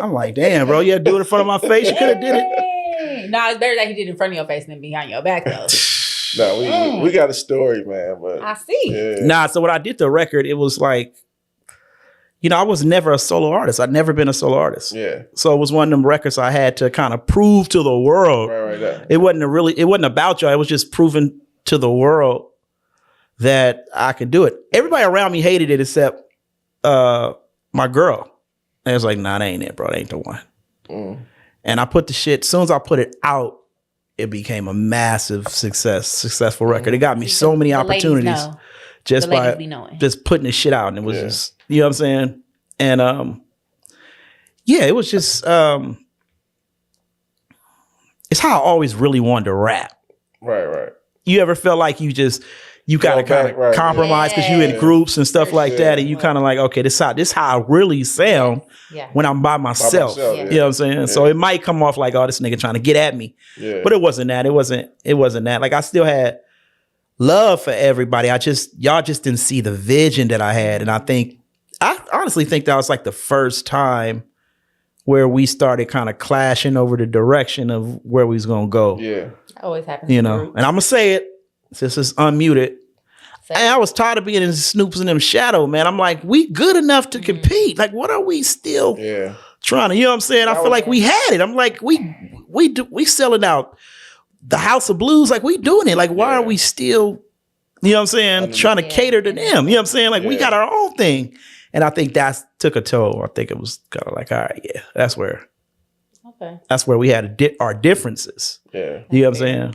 I'm like, damn, bro. You had to do it in front of my face. You could have did it. No, it's better that he did it in front of your face than behind your back, though. No, we got a story, man. But I see. yeah. Nah, so when I did the record, it was like, you know, I was never a solo artist. I'd never been a solo artist. Yeah. So it was one of them records I had to kind of prove to the world. Right there. It wasn't about y'all. It was just proving to the world that I could do it. Everybody around me hated it except my girl. And it was like, nah, that ain't it, bro. That ain't the one. And I put the shit, as soon as I put it out, it became a massive successful record. It got me so many The ladies opportunities know. just The ladies by be knowing. just putting this shit out, and it was Yeah. just, you know what I'm saying? And yeah, it was just it's how I always really wanted to rap. Right. You ever felt like you gotta Fall back, kind of right. compromise because you in Yeah. groups and stuff For like sure. that, and you kind of like, okay, this how I really sound Yeah. when I'm by myself. myself, Yeah. You know what I'm saying? So Yeah. it might come off like, oh, this nigga trying to get at me. Yeah. But it wasn't that. It wasn't that. Like I still had love for everybody. Y'all just didn't see the vision that I had. And I honestly think that was like the first time where we started kind of clashing over the direction of where we was gonna go. Yeah. That always happens. You in know, groups. and I'm gonna say it since it's unmuted. So- And I was tired of being in Snoops and them shadow, man. I'm like, we good enough to compete. Like, what are we still Yeah. trying to, you know what I'm saying? I feel like we had it. I'm like, we selling out the House of Blues, like we doing it. Like, why are we still, you know what I'm saying, trying to Yeah. cater to them? You know what I'm saying? Like we Yeah. got our own thing. And I think that took a toll. I think it was kind of like, all right, yeah, that's where Okay. we had our differences. Yeah. You know what I'm saying?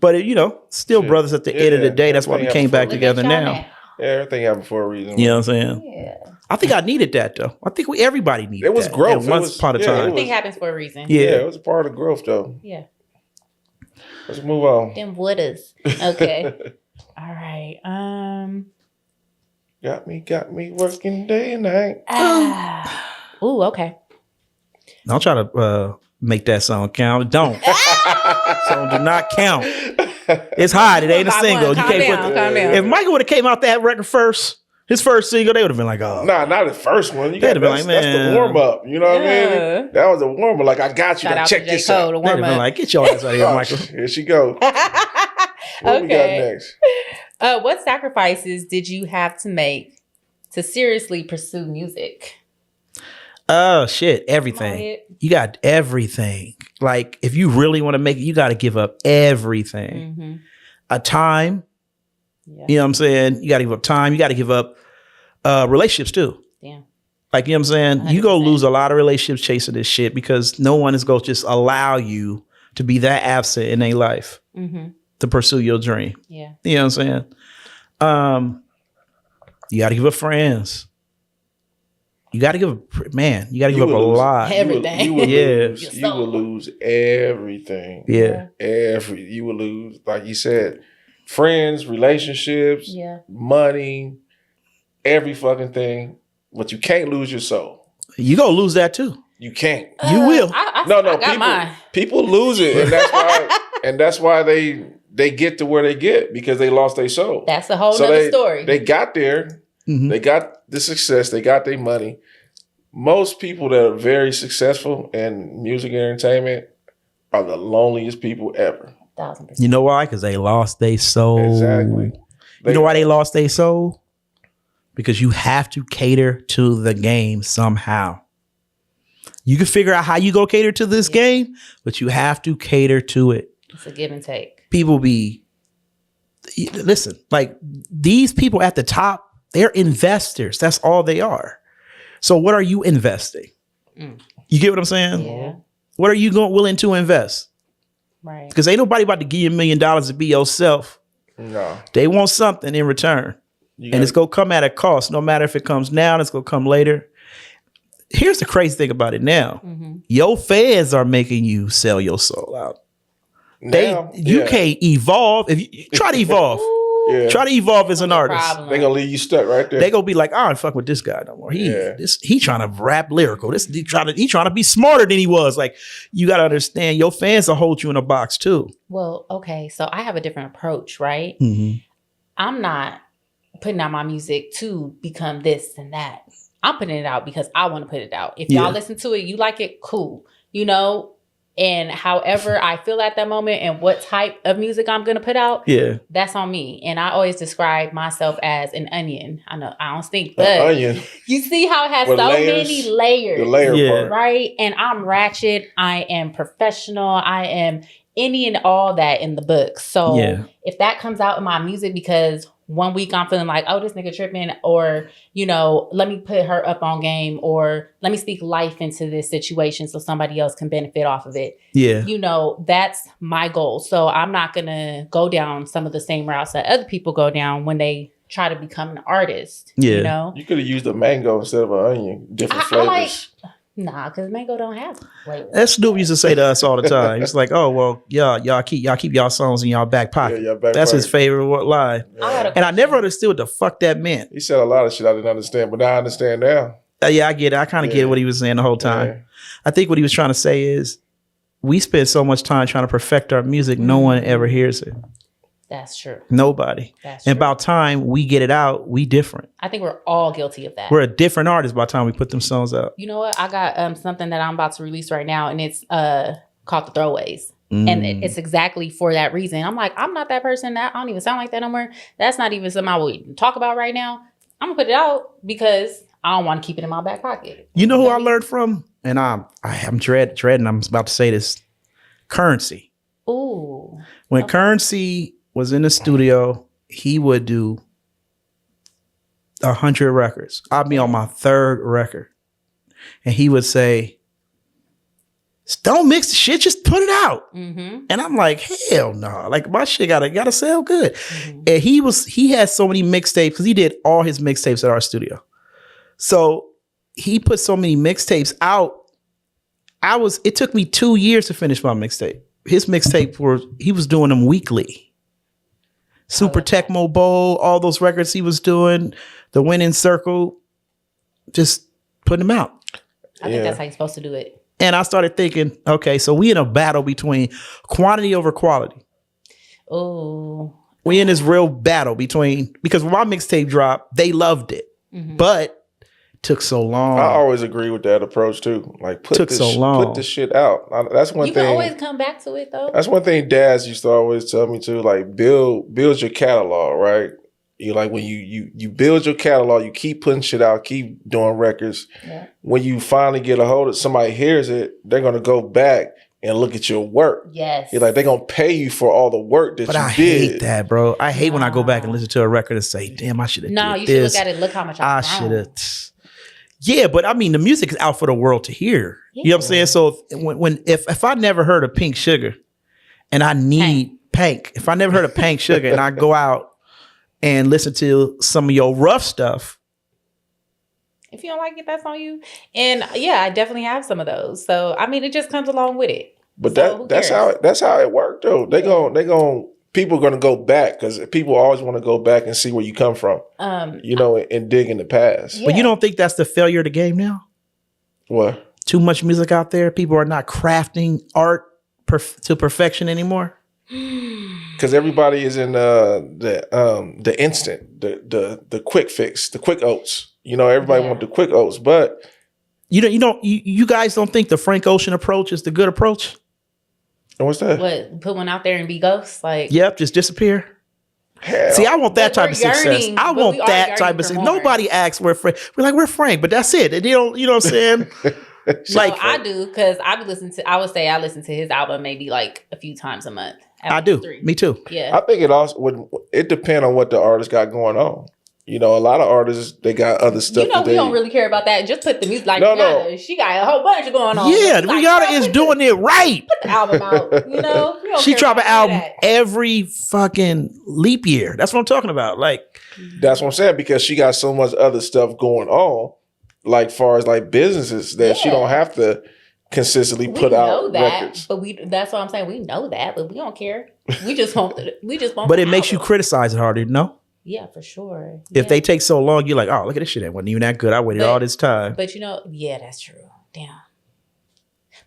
But you know, still Shit. brothers at the end of the Yeah. day. That's why we Everything came back Look at together y'all now. Yeah, everything happened for a reason. You know what I'm saying? Yeah. I think I needed that though. I think everybody needed It was that growth. at It one was- part of yeah, time. it Everything was- happens for a reason. Yeah. Yeah, it was a part of growth though. Yeah. Let's move on. Them wouldas. Okay. All right. Got me working day and night. Ooh, okay. Don't try to make that song count. Don't. Song do not count. It's hot. It ain't a By single. one. You Calm can't down, put. calm down. If Michael would have came out that record first, his first single, they would have been like, oh, Nah, not the first one. You They'd got have been that's, like, that's man. the warm up. You know what I Yeah. mean? That was a warm up. Like I got you. Shout Now out check to J. this Cole, out. the they'd have warm been up. like, get your ass out of here, Oh, Michael. here she go. What we got Okay. next? What sacrifices did you have to make to seriously pursue music? Oh shit, Come on, everything. Hit. You got everything. Like if you really want to make it, you got to give up everything. Mm-hmm. A time. Yeah. You know what I'm saying? You got to give up time. You got to give up relationships too. Damn. Like, you know what I'm saying? You go 100%. lose a lot of relationships chasing this shit because no one is going to just allow you to be that absent in their life Mm-hmm. to pursue your dream. Yeah. You know what I'm saying? You got to give up friends. You got to give up, man, you got to give up a lot. Everything. You would Yeah. lose. Your You soul. would lose everything. Yeah. You would lose, like you said, friends, relationships, Yeah. money, every fucking thing. But you can't lose your soul. You going to lose that too. You can't. You will. I No, got people mine. people lose it, and that's why they get to where they get because they lost their soul. That's a whole So nother story. They got there. Mhm. They got the success. They got their money. Most people that are very successful in music and entertainment are the loneliest people ever. 1000%. You know why? Because they lost their soul. Exactly. You know why they lost their soul? Because you have to cater to the game somehow. You can figure out how you go cater to this game, but you have to cater to it. It's a give and take. People listen, like these people at the top, they're investors. That's all they are. So what are you investing? You get what I'm saying? Yeah. What are you willing to invest? Right. Because ain't nobody about to give you $1 million to be yourself. No. They want something in return. And it's going to come at a cost. No matter if it comes now, it's going to come later. Here's the crazy thing about it now. Your fans are making you sell your soul out. You can't evolve. If you try to evolve, Yeah. try to evolve as an artist. Problem. They're gonna leave you stuck right there. They gonna be like, I don't fuck with this guy no more. Yeah. He trying to rap lyrical. He trying to be smarter than he was. Like, you gotta understand, your fans will hold you in a box too. Well, okay. So I have a different approach, right? Mm-hmm. I'm not putting out my music to become this and that. I'm putting it out because I want to put it out. If Yeah. y'all listen to it, you like it, cool. You know, and however I feel at that moment and what type of music I'm going to put out, Yeah. that's on me. And I always describe myself as an onion. I know I don't stink, but The onion, you see how it has With so layers. many layers. the layer Yeah. part. Right? And I'm ratchet. I am professional. I am any and all that in the book. So Yeah. if that comes out in my music because one week I'm feeling like, oh, this nigga tripping, or, you know, let me put her up on game, or let me speak life into this situation so somebody else can benefit off of it. Yeah. You know, that's my goal. So I'm not going to go down some of the same routes that other people go down when they try to become an artist. Yeah. You know? You could have used a mango instead of an onion. Different flavors. Nah, because mango don't have flavor. That's Snoop used to say to us all the time. He's like, "Oh well, y'all keep y'all songs in y'all back pocket." Yeah, y'all back That's his pocket. favorite line. And I never understood what the fuck that meant. He said a lot of shit I didn't understand, but now I understand now. Yeah, I get it. I kind of get what he was saying the whole time. Yeah. I think what he was trying to say is, we spend so much time trying to perfect our music, no one ever hears it. That's true. Nobody. That's And true. about time we get it out, we different. I think we're all guilty of that. We're a different artist by the time we put them songs out. You know what? I got something that I'm about to release right now, and it's called The Throwaways. And it's exactly for that reason. I'm like, I'm not that person. That I don't even sound like that no more. That's not even something I would talk about right now. I'm gonna put it out because I don't want to keep it in my back pocket. You know who I learned from? And I'm dreading. I'm about to say this. Currency. Ooh. When Currency was in the studio, he would do 100 records. I'd be on my third record, and he would say, "Don't mix the shit, just put it out." Mm-hmm. And I'm like, hell no! Like my shit gotta sell good. Mm-hmm. And he had so many mixtapes because he did all his mixtapes at our studio. So he put so many mixtapes out. It took me 2 years to finish my mixtape. His mixtape he was doing them weekly. Super Tecmo Bowl, all those records he was doing, The Winning Circle, just putting them out. I think that's how you're supposed to do it. And I started thinking, okay, so we in a battle between quantity over quality. Oh. We in this real battle because when my mixtape dropped, they loved it, but took so long. I always agree with that approach too. Like put this shit out. That's one You thing. can always come back to it though. That's one thing dads used to always tell me too. Like build your catalog, right? You like when you build your catalog, you keep putting shit out, keep doing records. Yeah. When you finally get a hold of somebody hears it, they're gonna go back and look at your work. Yes. You're like they're gonna pay you for all the work that But you I did. hate that, bro. I hate when I go back and listen to a record and say, damn, I should have No, did you should this. look at it. Look how much I I've should grown. have. Yeah, but I mean, the music is out for the world to hear. You know what I'm saying? So if I never heard of Pink Sugar and I need Pank, if I never heard of Pink Sugar and I go out and listen to some of your rough stuff, If you don't like it, that's on you. And yeah, I definitely have some of those. So I mean, it just comes along with it. But So who that's cares? how it worked though. People are gonna go back because people always want to go back and see where you come from. And dig in the past. but you don't think that's the failure of the game now? What? Too much music out there. People are not crafting art to perfection anymore. Because everybody is in the instant, the quick fix, the quick oats. Everybody want the quick oats, but You guys don't think the Frank Ocean approach is the good approach? what's that? What, put one out there and be ghosts? Like, Yep, just disappear. Hell, See, I want that But type we're of success. yearning, I but want we are that yearning type of for success. more. Nobody asks where Frank. We're like, we're Frank, but that's it. They don't, you know what I'm saying? like I do, because I listen to his album maybe like a few times a month. At I least do. 3. Me too. Yeah. I think it depends on what the artist got going on. A lot of artists, they got other stuff. We don't really care about that. Just put the music like No, Rihanna. She got a whole bunch going on. Yeah, It's like, Rihanna girl, is put doing it right. the album out. We don't She care drop an about none album of that. every fucking leap year. That's what I'm talking about. Like, That's what I'm saying, because she got so much other stuff going on, like far as like businesses, that she Yeah. don't have to consistently We put know out that, records. but that's what I'm saying. We know that, but we don't care. We just want but it makes you criticize it harder, no? Yeah, for sure. If Yeah. they take so long, you're like, oh, look at this shit. It wasn't even that good. I waited all this time. But yeah, that's true. Damn.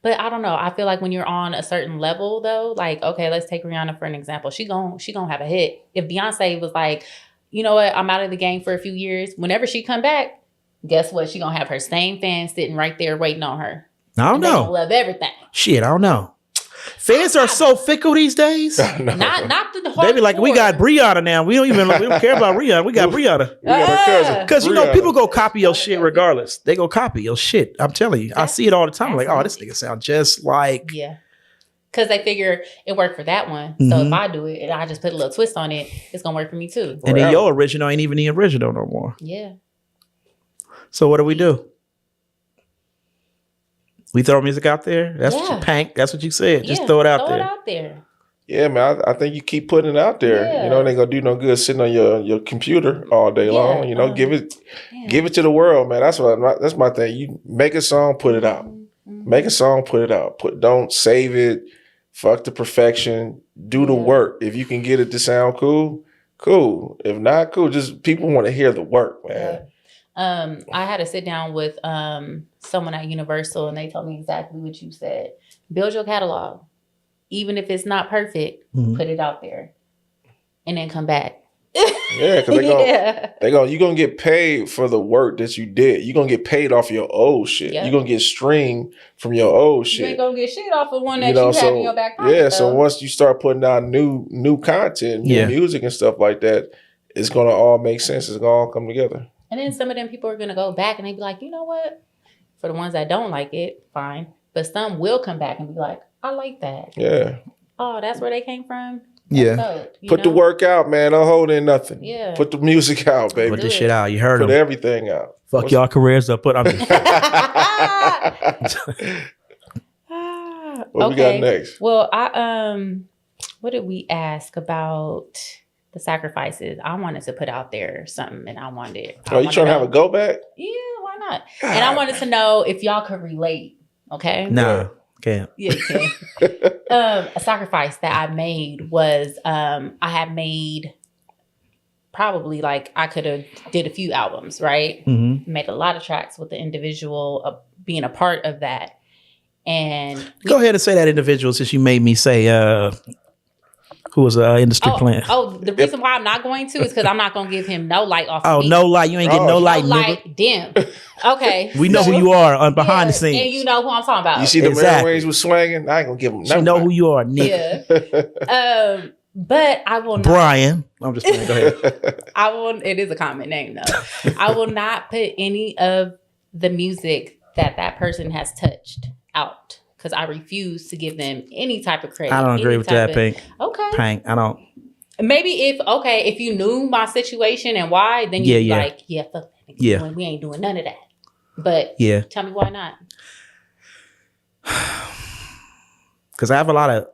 But I don't know. I feel like when you're on a certain level though, like, okay, let's take Rihanna for an example. She gon' have a hit. If Beyonce was like, you know what, I'm out of the game for a few years, whenever she come back, guess what? She gonna have her same fans sitting right there waiting on her. I don't And they gonna know. love everything. Shit, I don't know. Fans are so fickle these days. Not the hard. They be like, we got Brianna now. We don't care about Rihanna. We got Brianna. We got her cousin. Because Rihanna. people go copy your shit regardless. They go copy your shit. I'm telling you. I see it all the time. I'm like, oh, this nigga sound just like. Yeah. Because they figure it worked for that one. So if I do it and I just put a little twist on it, it's going to work for me too. And then your original ain't even the original no more. Yeah. So what do? We throw music out there? That's what Yeah. you Pank. That's what you said. Just Yeah, throw it out Throw there. it out there. Yeah, man. I think you keep putting it out there. Yeah. You know, it ain't gonna do no good sitting on your computer all day long. You know, give it to the world, man. That's that's my thing. You make a song, put it out. Make a song, put it out. Don't save it. Fuck the perfection. Do the work. If you can get it to sound cool, cool. If not, cool. Just people want to hear the work, man. I had to sit down with someone at Universal, and they told me exactly what you said. Build your catalog. Even if it's not perfect, put it out there, and then come back. Yeah, because you're gonna get paid for the work that you did. You're gonna get paid off your old shit. Yep. You're gonna get streamed from your old shit. You ain't gonna get shit off of one that you have in your back pocket. Yeah, so once you start putting out new content, new music and stuff like that, it's gonna all make sense. It's gonna all come together. And then some of them people are gonna go back and they be like, you know what? For the ones that don't like it, fine. But some will come back and be like, I like that. Yeah. Oh, that's where they came from? Yeah. Dope, Put the work out, man. Don't hold in nothing. Yeah. Put the music out, baby. Put this shit out. You heard Put him. everything out. Fuck y'all careers up. Put. I'm just, What we got next? Well, what did we ask about the sacrifices? I wanted to put out there something, and I wanted. Oh, you trying to have a go back? Yeah, why not? And I wanted to know if y'all could relate. Okay. nah, can't. Yeah, you can. A sacrifice that I made was I had made probably like I could have did a few albums, right? Mm-hmm. Made a lot of tracks with the individual being a part of that. And Go ahead and say that individual since you made me say who was an industry plant. Oh, the reason why I'm not going to is because I'm not going to give him no light off. Oh, of me. no light. You ain't getting no light, No nigga. light, dim. Okay. We know who you are on behind the Yeah, scenes. and you know who I'm talking about. You see the Exactly. Mary Waynes was swinging? I ain't gonna give them You know who you are, nigga. Yeah. But I will not. Brian. I'm just playing. Go ahead. I will. It is a common name though. I will not put any of the music that person has touched out because I refuse to give them any type of credit. I don't agree with that, Pink. Okay. Pink. I don't. Maybe if you knew my situation and why, then you'd be like, yeah, fuck that. Yeah. We ain't doing none of that. But Yeah. tell me why not? Because I have a lot of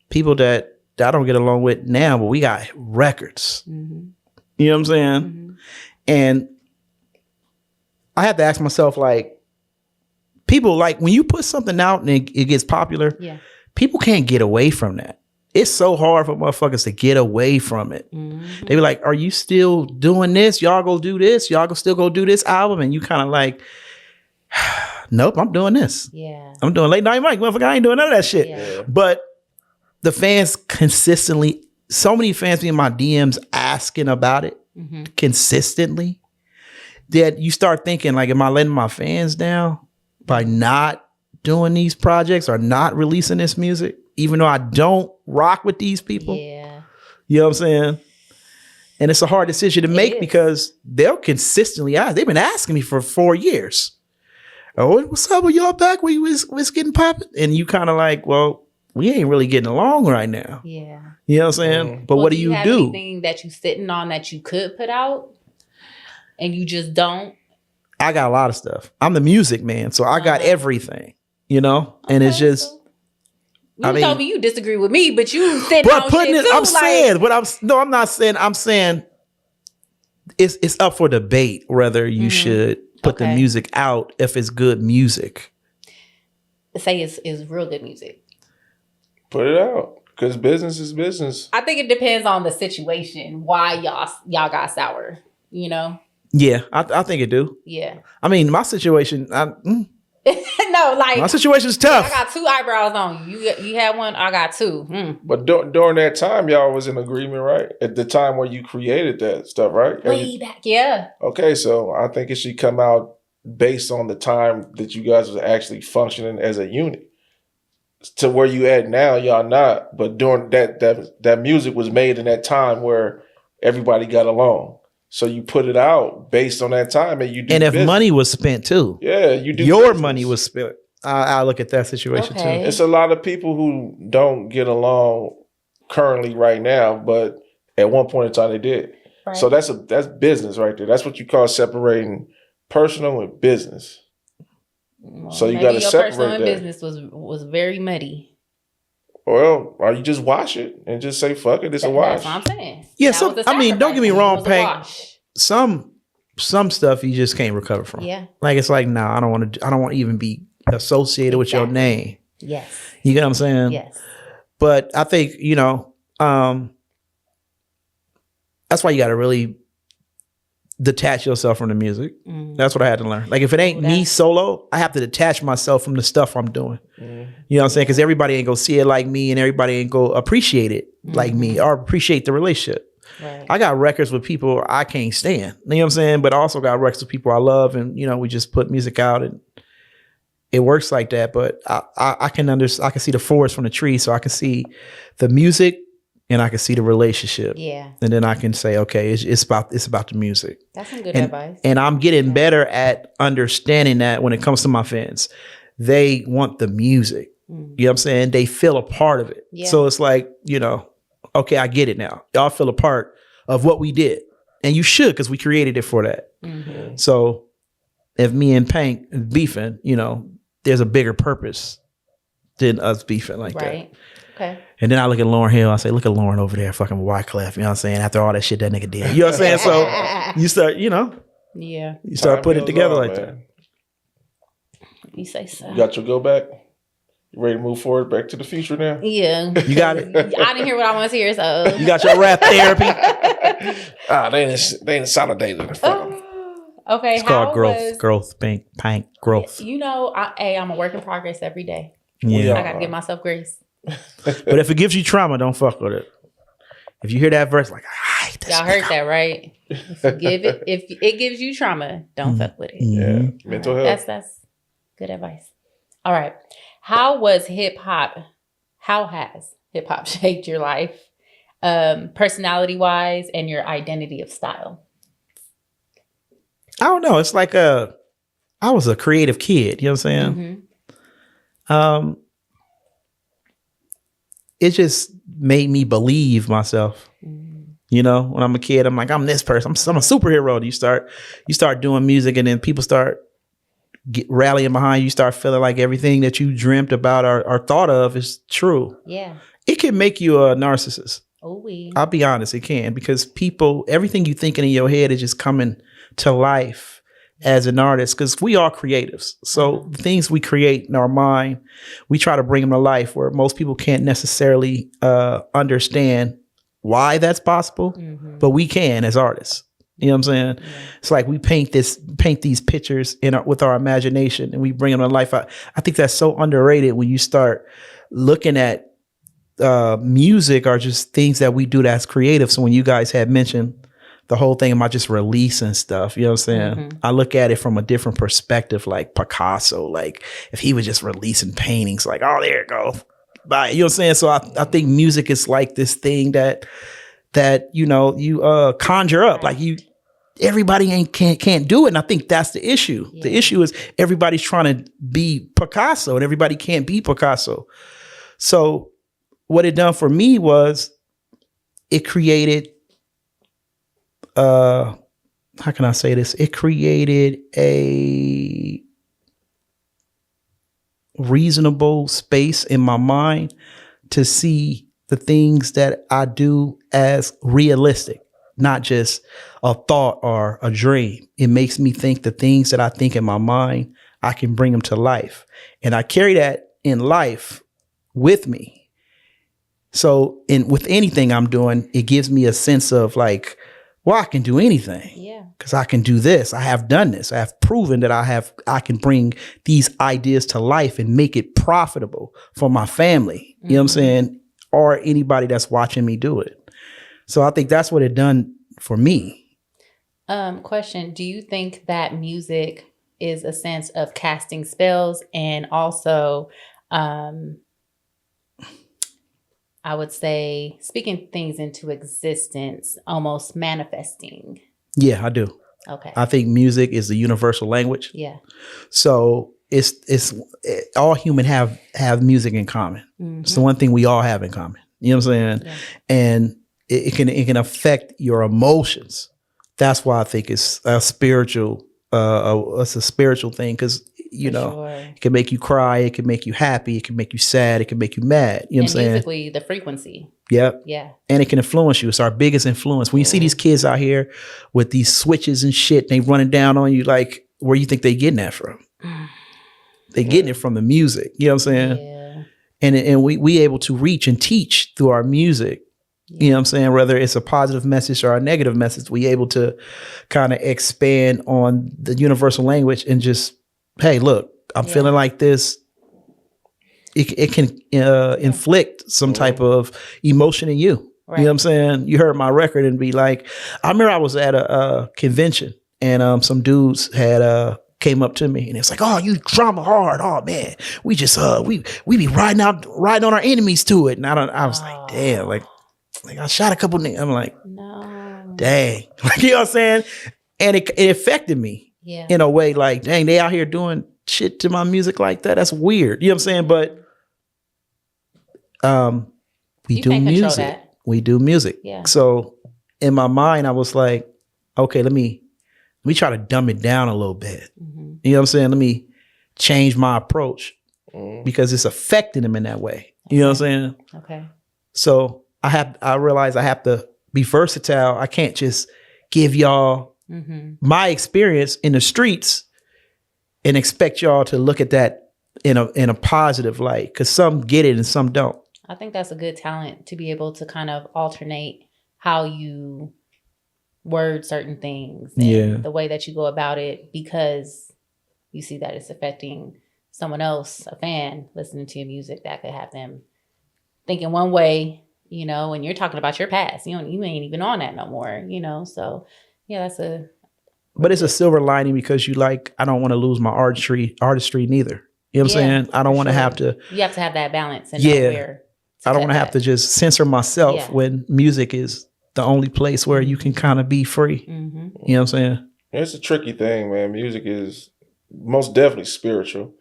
people that I don't get along with now, but we got records. Mm-hmm. You know what I'm saying? Mm-hmm. And I have to ask myself, like, people, like, when you put something out and it gets popular, Yeah. people can't get away from that. It's so hard for motherfuckers to get away from it. Mm-hmm. They be like, are you still doing this? Y'all go do this? Y'all go still go do this album? And you kind of like, nope, I'm doing this. Yeah. I'm doing Late Night Mike. Motherfucker, I ain't doing none of that shit. Yeah. But the fans consistently, so many fans be in my DMs asking about it Mm-hmm. consistently that you start thinking, like, am I letting my fans down by not doing these projects or not releasing this music, even though I don't rock with these people? Yeah. You know what I'm saying? And it's a hard decision to make is. because they'll consistently ask. They've been asking me for 4 years. Oh, what's up with y'all back? We was getting popping. And you kind of like, well, we ain't really getting along right now. Yeah. You know what I'm saying? But Well, what do you have do? anything that you sitting on that you could put out and you just don't? I got a lot of stuff. I'm the music man, so I got everything, you know? And it's Okay, just, so you told me you disagree with me, but you sitting but on putting shit it, too. I'm saying, I'm not saying, I'm saying it's up for debate whether you should put the Okay. music out if it's good music. Say it's real good music. Put it out. Because business is business. I think it depends on the situation. Why y'all got sour? You know? Yeah, I think it do. Yeah. I mean, my situation, No, like my situation's I tough. got 2 eyebrows on you. You had one. I got 2. But during that time, y'all was in agreement, right? At the time where you created that stuff, right? Way back, yeah. Okay, so I think it should come out based on the time that you guys was actually functioning as a unit. To where you at now, y'all not. But during that music was made in that time where everybody got along. So you put it out based on that time, and you do. And if business. money was spent too, yeah, you do. your business. money was spent. I look at that situation Okay. too. It's a lot of people who don't get along currently right now, but at one point in time they did. Right. So that's business right there. That's what you call separating personal and business. Well, So you maybe gotta your separate personal and that. business was very muddy. or you just wash it and just say fuck it, it's a wash. That's what I'm saying. Yeah, That was the don't get me sacrifice. wrong, It was a Pink. wash. Some stuff you just can't recover from. Yeah. Like it's like, no, I don't want to even be associated with your Exactly. name. Yes. You get what I'm saying? Yes. But I think, that's why you got to really detach yourself from the music. That's what I had to learn. Like if it ain't me solo, I have to detach myself from the stuff I'm doing. You know what I'm saying? Because everybody ain't gonna see it like me, and everybody ain't gonna appreciate it like me or appreciate the relationship. Right. I got records with people I can't stand. You know what I'm saying? But I also got records with people I love, and we just put music out, and it works like that. But I can I can see the forest from the tree, so I can see the music and I can see the relationship. Yeah. And then I can say, okay, it's about the music. That's some good And, advice. and I'm getting better at understanding that when it comes to my fans. They want the music. You know what I'm saying? They feel a part of it. Yeah. So it's like, okay, I get it now. Y'all feel a part of what we did. And you should, because we created it for that. So if me and Pink beefing, there's a bigger purpose than us beefing like that. Right. Okay. And then I look at Lauryn Hill. I say, look at Lauren over there, fucking Wyclef. You know what I'm saying? After all that shit that nigga did. You know what I'm saying? So you start, Yeah. you start putting it Time together goes like on, that. man. You say so. You got your go back? You ready to move forward back to the future now? Yeah. You got it. I didn't hear what I want to hear, so. You got your rap therapy. They ain't consolidated. Fuck 'em. Okay. It's called growth, Pink, growth. I'm a work in progress every day. Yeah. I got to give myself grace. But if it gives you trauma, don't fuck with it. If you hear that verse, like, I hate this Y'all heard nigga. that, right? If it gives you trauma, don't fuck with it. Yeah, mental health. That's good advice. All right. How has hip hop shaped your life, personality wise, and your identity of style? I don't know. It's like I was a creative kid. You know what I'm saying? Mm-hmm. It just made me believe myself. When I'm a kid, I'm like, I'm this person. I'm a superhero. You start doing music, and then people start rallying behind you. You start feeling like everything that you dreamt about or thought of is true. Yeah. It can make you a narcissist. Oh, I'll be honest, it can, because everything you thinking in your head is just coming to life as an artist, because we are creatives. So the things we create in our mind, we try to bring them to life, where most people can't necessarily understand why that's possible, but we can as artists. You know what I'm saying? Yeah. It's like we paint these pictures with our imagination, and we bring them to life. I think that's so underrated when you start looking at music or just things that we do that's creative. So when you guys had mentioned the whole thing about just releasing stuff, you know what I'm saying? I look at it from a different perspective, like Picasso, like if he was just releasing paintings, like, oh, there it goes. Bye. You know what I'm saying? So I think music is like this thing that you conjure up. Like everybody can't do it. And I think that's the issue. Yeah. The issue is everybody's trying to be Picasso, and everybody can't be Picasso. So what it done for me was it created how can I say this? It created a reasonable space in my mind to see the things that I do as realistic, not just a thought or a dream. It makes me think the things that I think in my mind, I can bring them to life. And I carry that in life with me. So with anything I'm doing, it gives me a sense of like, well, I can do anything. Yeah. Because I can do this. I have done this. I have proven that I can bring these ideas to life and make it profitable for my family. You know what I'm saying? Or anybody that's watching me do it. So I think that's what it done for me. Question. Do you think that music is a sense of casting spells and also, I would say, speaking things into existence, almost manifesting? Yeah, I do. Okay. I think music is the universal language. Yeah. So it's all human have music in common. Mm-hmm. It's the one thing we all have in common. You know what I'm saying? Yeah. And it can affect your emotions. That's why I think it's a spiritual. It's a spiritual thing, because you For know, sure. it can make you cry, it can make you happy, it can make you sad, it can make you mad. You know what I'm And saying? musically, the frequency. Yep. Yeah. And it can influence you. It's our biggest influence. When you see these kids out here with these switches and shit, they running down on you, like, where you think they getting that from? They getting it from the music. You know what I'm saying? Yeah. And we able to reach and teach through our music. You know what I'm saying? Whether it's a positive message or a negative message, we able to kind of expand on the universal language and just, hey, look, I'm feeling like this. It can inflict some type of emotion in you. Right. You know what I'm saying? You heard my record and be like, I remember I was at a convention and some dudes had came up to me and it's like, oh, you drama hard. Oh man, we just we be riding on our enemies to it. And I was like, damn, like I shot a couple niggas. I'm like, No. dang. Like, you know what I'm saying? And it affected me Yeah. in a way, like, dang, they out here doing shit to my music like that. That's weird. You know what I'm saying? But we You do can't control music. that. We do music. Yeah. So in my mind, I was like, okay, let me try to dumb it down a little bit. Mm-hmm. You know what I'm saying? Let me change my approach because it's affecting them in that way. You know what I'm saying? Okay. So I realize I have to be versatile. I can't just give y'all my experience in the streets and expect y'all to look at that in a positive light, because some get it and some don't. I think that's a good talent to be able to kind of alternate how you word certain things and the way that you go about it, because you see that it's affecting someone else, a fan listening to your music, that could have them thinking one way, you know, and you're talking about your past. You ain't even on that no more, you know. So yeah, But it's a silver lining because I don't want to lose my artistry neither. You know what I'm saying? I don't want to have to. You have to have that balance and know where. I don't want to have to just censor myself Yeah. when music is the only place where you can kind of be free. Mm-hmm. You know what I'm saying? It's a tricky thing, man. Music is most definitely spiritual.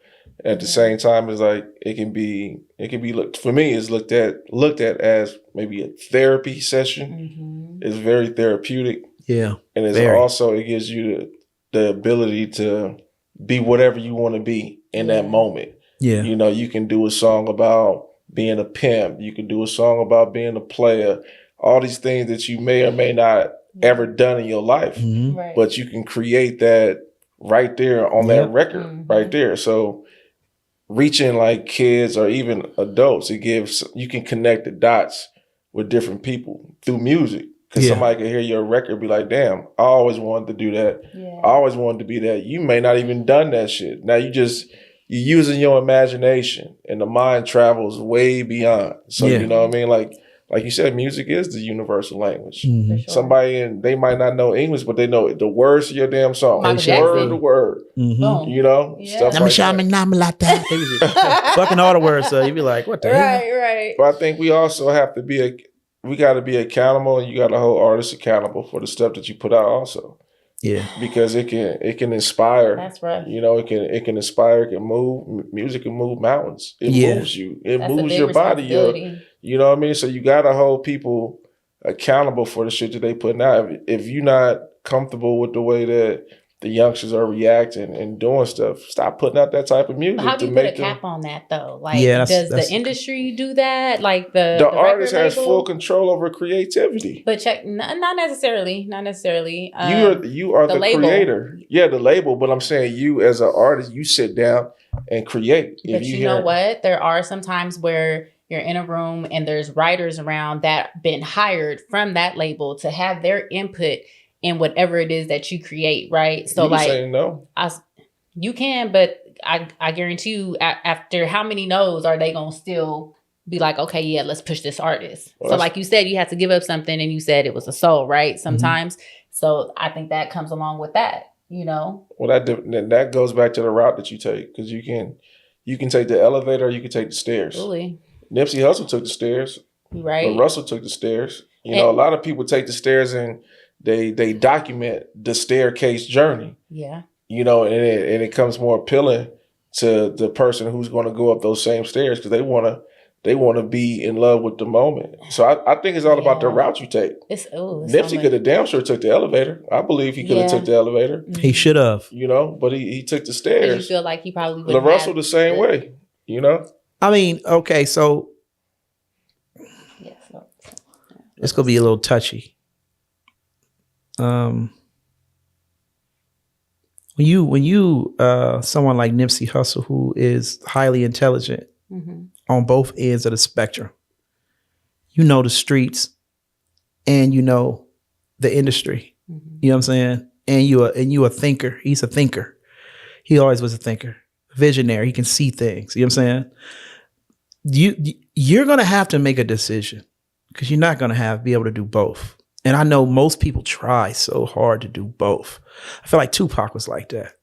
At the same time, it's like it can be looked, for me, it's looked at as maybe a therapy session. Mm-hmm. It's very therapeutic. Yeah. And it's Very. also, it gives you the ability to be whatever you want to be in that moment. Yeah. You know, you can do a song about being a pimp. You can do a song about being a player. All these things that you may or may not ever done in your life. Mhm. Right. But you can create that right there on that record right there. So reaching like kids or even adults, you can connect the dots with different people through music. Because somebody can hear your record and be like, damn, I always wanted to do that. Yeah. I always wanted to be that. You may not even done that shit. Now you're using your imagination and the mind travels way beyond. So you know what I mean? Like you said, music is the universal language. Mhm. For sure. Somebody they might not know English, but they know the words to your damn song. Michael Word Jackson. to word. Mhm. Boom. You know? Yeah. Stuff like that. They was just fucking all the words. So you'd be like, what the hell? Right. But I think we also have to we got to be accountable, and you got to hold artists accountable for the stuff that you put out also. Yeah. Because it can inspire. That's right. You know, it can inspire, it can move. Music can move mountains. It moves you. It That's a moves big your body. responsibility. You know what I mean? So you got to hold people accountable for the shit that they putting out. If you're not comfortable with the way that the youngsters are reacting and doing stuff, stop putting out that type of music. How do you to put a make cap on that though? Like, Yeah, does that's- the industry do that? Like the the artist record has label? full control over creativity. But not necessarily. Not necessarily. You are the the label. creator. Yeah, the label. But I'm saying you as an artist, you sit down and create. But you know what? There are some times where you're in a room and there's writers around that been hired from that label to have their input in whatever it is that you create, right? So you can like, say no. you can, but I guarantee you, after how many no's are they gonna still be like, okay, yeah, let's push this artist. Well, So like you said, you have to give up something, and you said it was a soul, right? Sometimes. So I think that comes along with that, you know. Well, that goes back to the route that you take, because you can take the elevator, or you can take the stairs. Really, Nipsey Hussle took the stairs, right? but Russell took the stairs. You know, a lot of people take the stairs and they document the staircase journey. Yeah. You know, and it comes more appealing to the person who's going to go up those same stairs, because they want they want to be in love with the moment. So I think it's all about the route you take. It's Nipsey could have damn sure took the elevator. I believe he could have took the elevator. He should have. You know, but he took the You stairs. feel like he probably would. LaRussell the same way. You know. I mean, okay, so Yeah, so, it's gonna be a little touchy. When you someone like Nipsey Hussle, who is highly intelligent on both ends of the spectrum, you know the streets and you know the industry. You know what I'm saying? And you a thinker. He's a thinker. He always was a thinker, visionary. He can see things. You know what I'm saying? You're gonna have to make a decision because you're not gonna be able to do both. And I know most people try so hard to do both. I feel like Tupac was like that.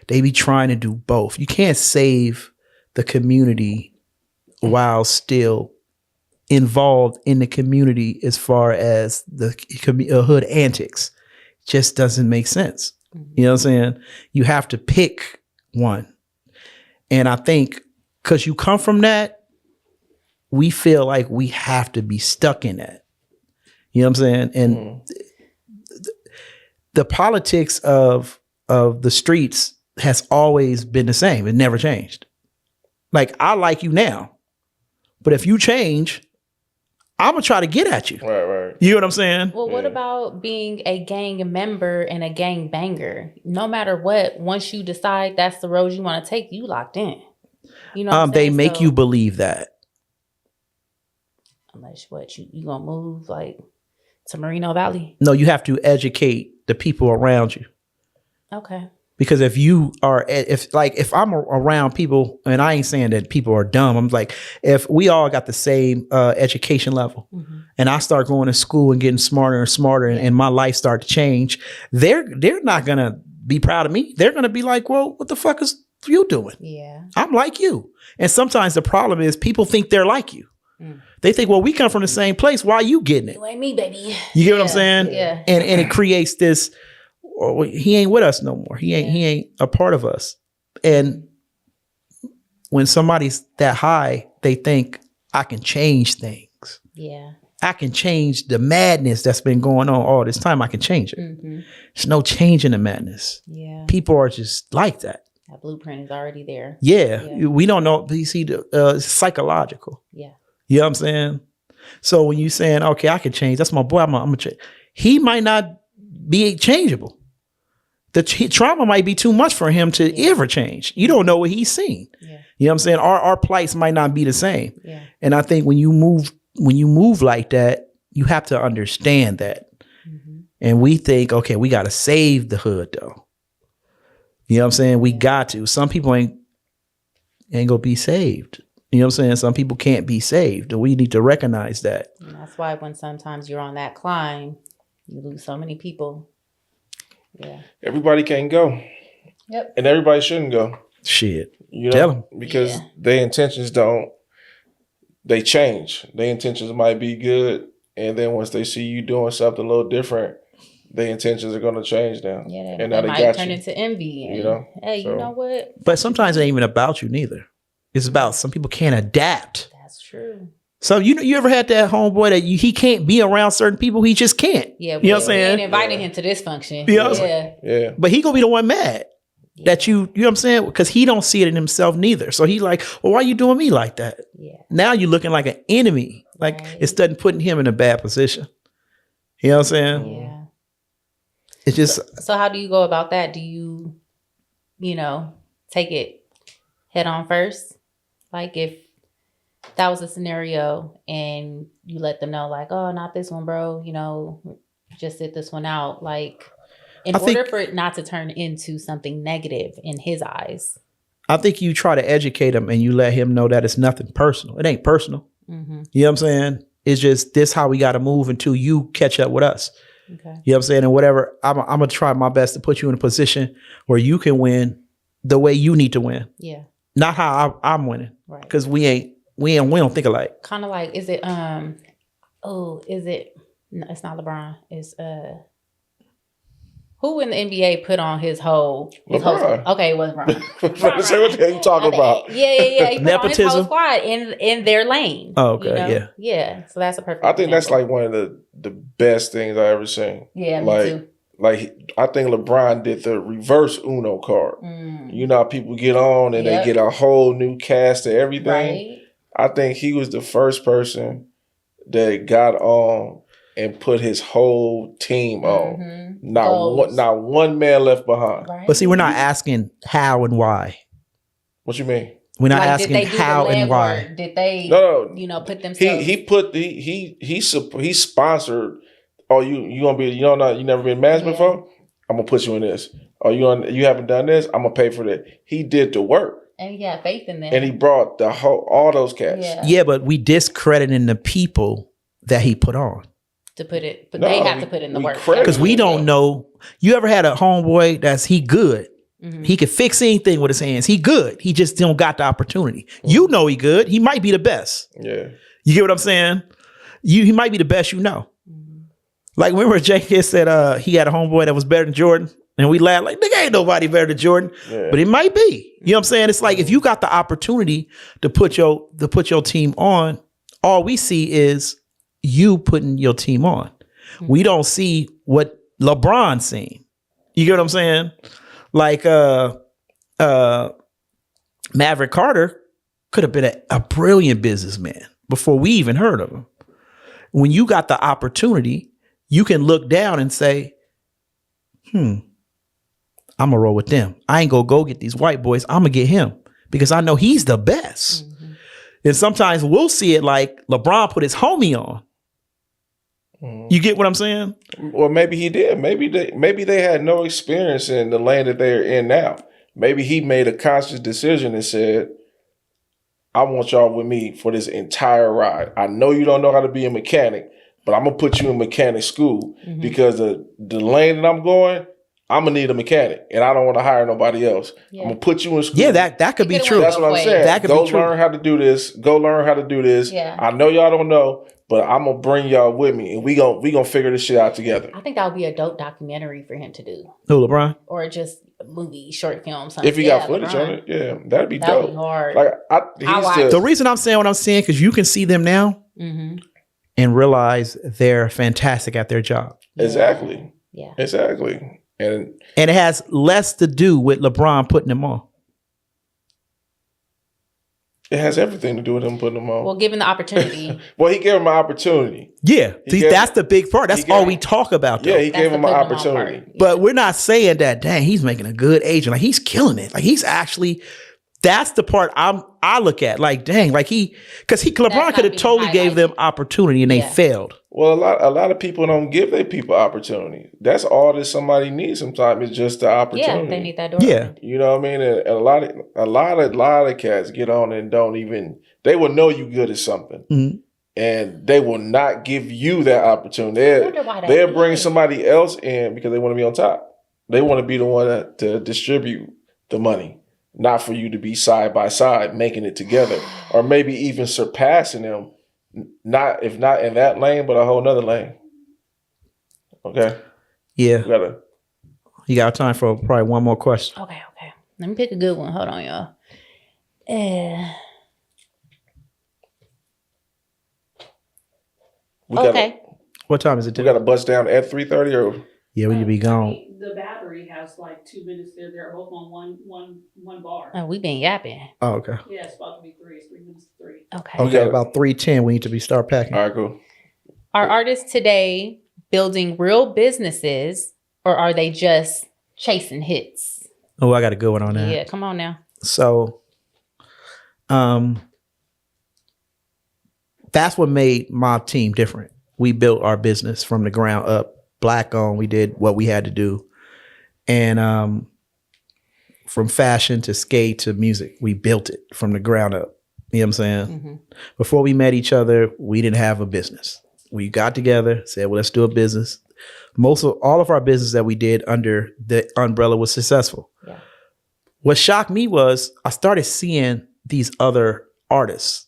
They be trying to do both. You can't save the community while still involved in the community as far as the hood antics. Just doesn't make sense. You know what I'm saying? You have to pick one. And I think because you come from that, we feel like we have to be stuck in that. You know what I'm saying? And the politics of the streets has always been the same. It never changed. Like, I like you now, but if you change, I'm gonna try to get at you. Right. You know what I'm saying? Well, what about being a gang member and a gang banger? No matter what, once you decide that's the road you want to take, you locked in. You know, what I'm They saying? make So, you believe that. unless what you gonna move like to Moreno Valley? No, you have to educate the people around you. Okay. Because if I'm around people, and I ain't saying that people are dumb, I'm like, if we all got the same education level, and I start going to school and getting smarter and smarter, and my life start to change, they're not gonna be proud of me. They're gonna be like, well, what the fuck is you doing? Yeah. I'm like you. And sometimes the problem is people think they're like you. They think, well, we come from the same place. Why are you getting it? You ain't me, baby. You get what I'm saying? Yeah. And it creates this, oh, he ain't with us no more. He ain't a part of us. And when somebody's that high, they think I can change things. Yeah. I can change the madness that's been going on all this time. I can change it. There's no change in the madness. Yeah. People are just like that. That blueprint is already there. Yeah. We don't know. You see, it's psychological. Yeah. You know what I'm saying? So when you saying, okay, I can change, that's my boy, I'm gonna change. He might not be changeable. The trauma might be too much for him to ever change. You don't know what he's seen. Yeah. You know what I'm saying? Our plights might not be the same. Yeah. And I think when you move like that, you have to understand that. And we think, okay, we got to save the hood though. You know what I'm saying? We got to. Some people ain't gonna be saved. You know what I'm saying? Some people can't be saved. And we need to recognize that. And that's why when sometimes you're on that climb, you lose so many people. Yeah. Everybody can't go. Yep. And everybody shouldn't go. Shit. You know, Tell 'em. because their intentions they change. Their intentions might be good, and then once they see you doing something a little different, their intentions are going to change now. Yeah. And That now might they got turn you. into envy. And, You know? hey, So- you know what? But sometimes it ain't even about you neither. It's about some people can't adapt. That's true. So you ever had that homeboy that he can't be around certain people? He just can't. Yeah. You know what I'm We saying? ain't inviting him to this function. You know what I'm Yeah. Yeah. But he gonna be the one mad that you know what I'm saying? Because he don't see it in himself neither. So he like, well, why you doing me like that? Yeah. Now you're looking like an enemy. Like Right. it's doesn't putting him in a bad position. You know what I'm saying? Yeah. It's just So how do you go about that? Do you take it head on first? Like if that was a scenario and you let them know like, oh, not this one, bro, just sit this one out. Like in I think- order for it not to turn into something negative in his eyes. I think you try to educate him and you let him know that it's nothing personal. It ain't personal. Mm-hmm. You know what I'm saying? It's just this how we got to move until you catch up with us. Okay. You know what I'm saying? And whatever, I'm going to try my best to put you in a position where you can win the way you need to win. Yeah. Not how I'm winning. Right. Because we don't think alike. Kind of like, is it no, it's not LeBron. It's Who in the NBA put on his whole LeBron. okay, it wasn't Ron. Say what the hell you talking about? Yeah. He put on his whole Nepotism? squad in their lane. Oh, okay, Yeah. So that's a perfect I think that's example. like one of the best things I ever seen. Yeah, me like, too. Like I think LeBron did the reverse Uno card. You know how people get on and Yep. they get a whole new cast of everything. Right. I think he was the first person that got on and put his whole team on. Goals. Not one man left behind. Right. But see, we're not asking how and why. What you mean? We're not Like, did they asking do how the and legwork? why. Did they, No. put themselves? He sponsored. Oh, you gonna be you never been management Yeah. before? I'm gonna put you in this. Oh, you haven't done this? I'm gonna pay for that. He did the work and he had faith in them. and he brought all those cats. Yeah. Yeah, but we discrediting the people that he put on. To put it, but No, they have to put in the we work. credit Because we don't know. You ever had a homeboy that's he good? He could fix anything with his hands. He good. He just don't got the opportunity. You know he good. He might be the best. Yeah. You get what I'm saying? He might be the best you know. Like remember Jake said he had a homeboy that was better than Jordan, and we laughed like nigga ain't nobody better than Jordan, but it might be. You know what I'm saying? It's like if you got the opportunity to put your team on, all we see is you putting your team on. We don't see what LeBron seen. You get what I'm saying? Like Maverick Carter could have been a brilliant businessman before we even heard of him. When you got the opportunity, you can look down and say, I'm gonna roll with them. I ain't gonna go get these white boys. I'm gonna get him because I know he's the best. And sometimes we'll see it like LeBron put his homie on. You get what I'm saying? Well, maybe he did. Maybe they had no experience in the lane that they're in now. Maybe he made a conscious decision and said, I want y'all with me for this entire ride. I know you don't know how to be a mechanic, but I'm going to put you in mechanic school because the lane that I'm going, I'm going to need a mechanic and I don't want to hire nobody else. Yeah. I'm going to put you in school. Yeah, that could be could've true. went That's what I'm Wait. saying. That could Go be true. learn how to do this. Go learn how to do this. Yeah. I know y'all don't know, but I'm going to bring y'all with me and we gonna figure this shit out together. I think that would be a dope documentary for him to do, Who, LeBron? or just a movie, short film, something. If he got footage on it, yeah, that'd be That'd dope. be hard. Like watch he's The reason I'm saying what I'm saying, because you can see them now and realize they're fantastic at their job. exactly, Yeah. exactly, and And it has less to do with LeBron putting them on. it has everything to do with him putting them on. Well, given the opportunity, Well, he gave him an opportunity. Yeah, He gave- that's the big part. That's he gave- all we talk about, though. Yeah, he that's gave the him an putting them on opportunity. part. But we're not saying that, dang, he's making a good agent. Like he's killing it. Like he's actually, that's the part I look at. Like, dang, like because LeBron not could have being totally gave them highlighted. opportunity and they Yeah. failed. Well, a lot of people don't give their people opportunity. That's all that somebody needs. Sometimes is just the opportunity. yeah, they need that door. Yeah. You know what I mean? And a lot of cats get on and don't even. They will know you good at something, Mhm. and they will not give you that opportunity. wonder why that They'll bring is. somebody else in because they want to be on top. They want to be the one to distribute the money, not for you to be side by side making it together, or maybe even surpassing them. Not in that lane, but a whole nother lane. Okay, Yeah. we gotta. You got time for probably one more question. Okay. Let me pick a good one. Hold on, y'all. We gotta, Okay. What time is it we today? got to bust down at 3:30 or Yeah, we need to be gone. The battery has like 2 minutes there. They're both on one bar. Oh, we been yapping. Oh, okay. Yeah, it's about to be 3. It's 3 minutes to 3. Okay. Okay, about 3:10. We need to be start packing. all right, cool. Are artists today building real businesses, or are they just chasing hits? Oh, I got a good one on that. Yeah, come on now. So, that's what made my team different. We built our business from the ground up, Black owned. We did what we had to do, and from fashion to skate to music, we built it from the ground up. You know what I'm saying? Before we met each other, we didn't have a business. We got together, said, "Well, let's do a business." All of our business that we did under the umbrella was successful. Yeah. What shocked me was I started seeing these other artists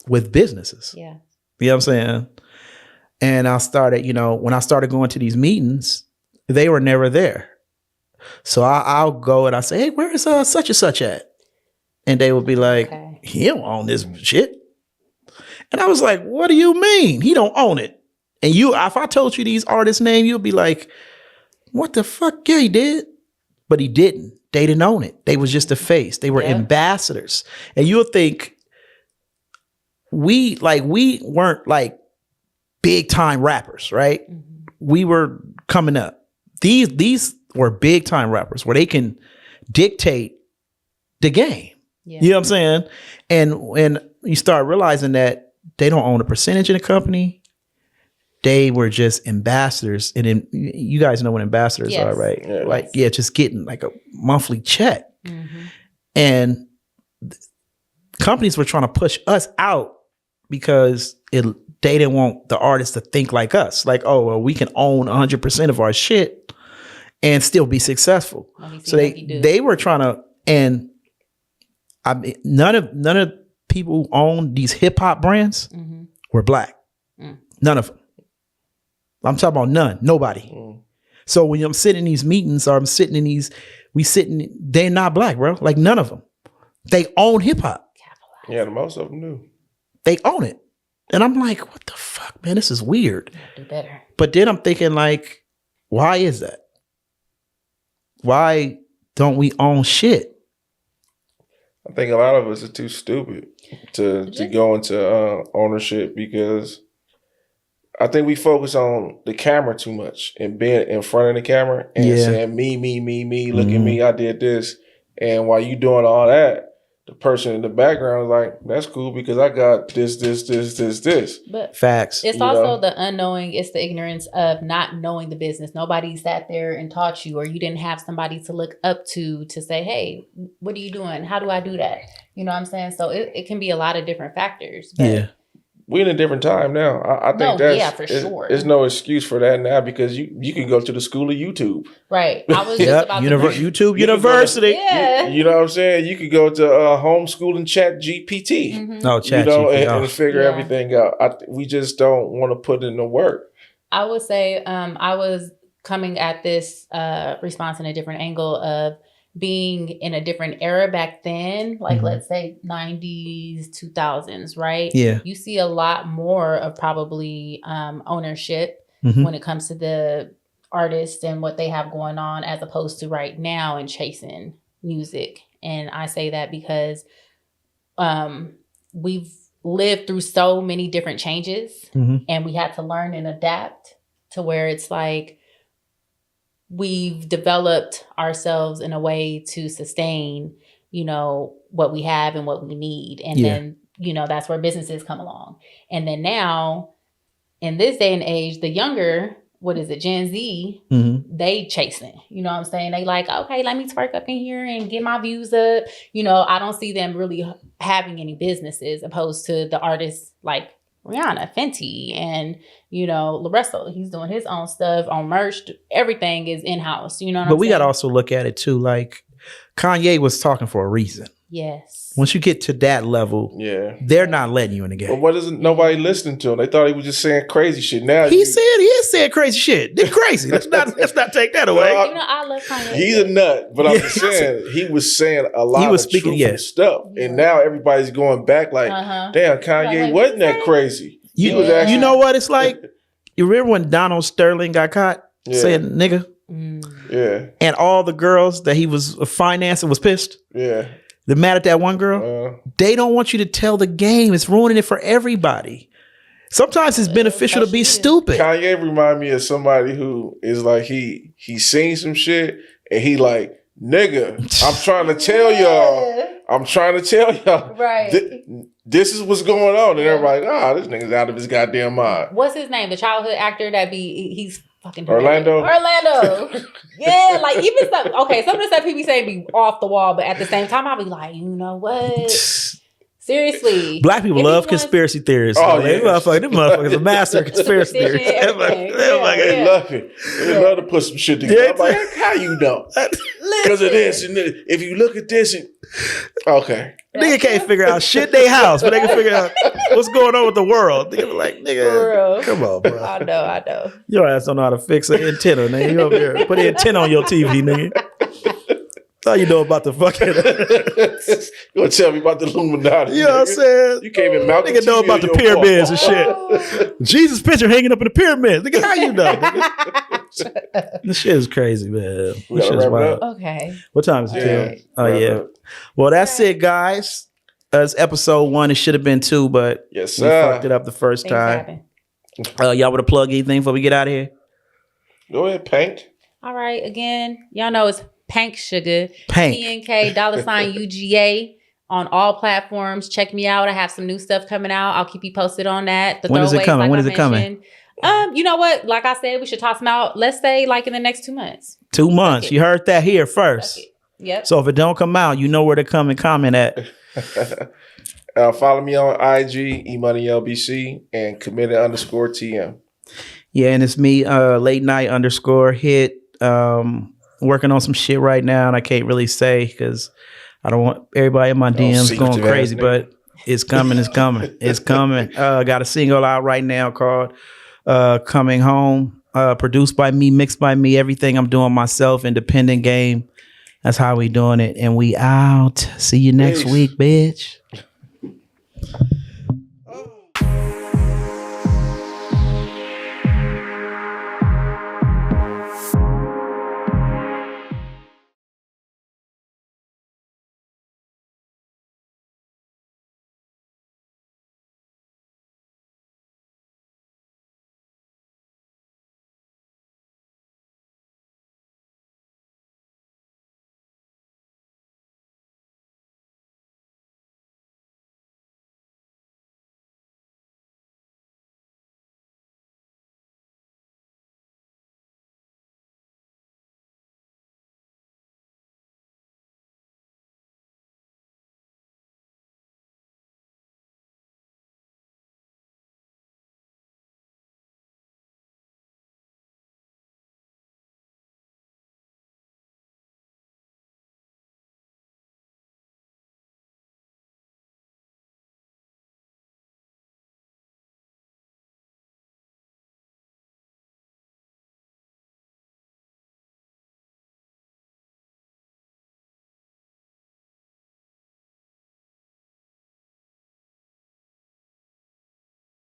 with businesses. Yeah. You know what I'm saying? And I started, when I started going to these meetings, They were never there. So I'll go and I say, hey, where is such and such at? And they would be like, Okay. he don't own this shit. And I was like, what do you mean? He don't own it. And if I told you these artists' name, you'd be like, what the fuck? Yeah, he did. But he didn't. They didn't own it. They was just a face. They were ambassadors. And you'll think we weren't like big time rappers, right? Mm-hmm. We were coming up. These were big time rappers where they can dictate the game. Yeah. You know what I'm saying? And when you start realizing that they don't own a percentage in the company, they were just ambassadors. And then you guys know what ambassadors Yes. are, right? Yeah. Like, just getting like a monthly check. Mm-hmm. And companies were trying to push us out because they didn't want the artists to think like us. Like, oh, well, we can own 100% of our shit and still be successful. So they were trying to, and I mean, none of people who own these hip hop brands Mm-hmm. were black. None of them. I'm talking about none. Nobody. So when I'm sitting in these meetings or I'm sitting in these, they're not black, bro. Like none of them. They own hip hop. Yeah, most of them do. They own it. And I'm like, what the fuck, man? This is weird. Do better. But then I'm thinking like, why is that? Why don't we own shit? I think a lot of us are too stupid to go into ownership because I think we focus on the camera too much and being in front of the camera and saying me, look at me, I did this. And while you doing all that, the person in the background is like, that's cool because I got this. But Facts. it's also the unknowing, it's the ignorance of not knowing the business. Nobody sat there and taught you, or you didn't have somebody to look up to say, hey, what are you doing? How do I do that? You know what I'm saying? So it can be a lot of different factors. But Yeah. We're in a different time now. I think for it's, sure. There's no excuse for that now because you can go to the school of YouTube. Right. I was just about to YouTube University. Yeah. You know what I'm saying? You could go to homeschooling Chat GPT. Mm-hmm. No, chat you know, GPT. and figure everything out. We just don't want to put in the work. I would say I was coming at this response in a different angle of being in a different era back then, like let's say 90s, 2000s, right? Yeah. You see a lot more of probably ownership Mhm. when it comes to the artists and what they have going on as opposed to right now and chasing music. And I say that because we've lived through so many different changes Mhm. and we had to learn and adapt to where it's like we've developed ourselves in a way to sustain, you know, what we have and what we need. And then, you know, that's where businesses come along. And then now in this day and age, the younger, what is it, Gen Z, they chasing, you know what I'm saying? They like, okay, let me twerk up in here and get my views up. You know, I don't see them really having any businesses opposed to the artists like Rihanna, Fenty, and, you know, Loresto. He's doing his own stuff on merch. Everything is in-house, you know what But I'm we saying? got to also look at it too. Like Kanye was talking for a reason. Yes. Once you get to that level, they're not letting you in the game. But what isn't nobody listening to him? They thought he was just saying crazy shit. Now He is saying crazy shit. They're crazy. let's not take that away. You know, I love Kanye. He's a nut, but I'm just saying he was saying a lot of truthful stuff, and now everybody's going back like, damn, Kanye Like, wasn't that crazy. You, He was actually, you know what it's like? You remember when Donald Sterling got caught saying nigga? Yeah, And all the girls that he was financing was pissed? yeah. They're mad at that one girl? They don't want you to tell the game. It's ruining it for everybody. Sometimes it's beneficial to be stupid. Kanye remind me of somebody who is like he seen some shit and he like, nigga, I'm trying to tell y'all. Right. This is what's going on. And everybody like, this nigga's out of his goddamn mind. What's his name? The childhood actor he's fucking Orlando. Yeah, like even some of the stuff he be saying be off the wall, but at the same time I'll be like, you know what? Seriously. Black people love conspiracy theories. Oh, They motherfuckers are master conspiracy theories. They love it. They love to put some shit together. I'm like, how you know? because of this. And if you look at this, and okay. Nigga can't figure out shit they house, but they can figure out what's going on with the world. Nigga be like, For nigga, real. come on, bro. I know. Your ass don't know how to fix an antenna, nigga. You over here, put an antenna on your TV, nigga. How you know about the fucking? You gonna tell me about the Illuminati? You know what I'm saying? You can't even mount the Nigga know TV about on the your pyramids and wall. shit. Jesus' picture hanging up in the pyramids. Nigga, how you know? Nigga? This shit is crazy, man. We This gotta shit is wrap it wild. up. Okay. What time is it, Tim? Alright. Oh, Wrap it yeah. up. Well, that's it, guys. It's episode 1. It should have been 2, but Yes, we sir. fucked it up the first Things time. happen. Y'all want to plug anything before we get out of here? Go ahead, Pank. All right. Again, y'all know it's Pank Sugar. Pank. PNK $UGA on all platforms. Check me out. I have some new stuff coming out. I'll keep you posted on that. The When is it throwaways, coming? like When I is it coming? mentioned. You know what? Like I said, we should toss them out. Let's say like in the next 2 months. 2 months. it. You heard that here That's first. it. Yep. So if it don't come out, you know where to come and comment at. Follow me on IG, eMoneyLBC, and committed_TM. Yeah, and it's me, late night _hit. Working on some shit right now, and I can't really say because I don't want everybody in my DMs secretive going crazy, ass nigga. but it's coming, it's coming, it's coming. Got a single out right now called Coming Home, produced by me, mixed by me, everything I'm doing myself, independent game. That's how we doing it, and we out. See you next Peace. week, bitch.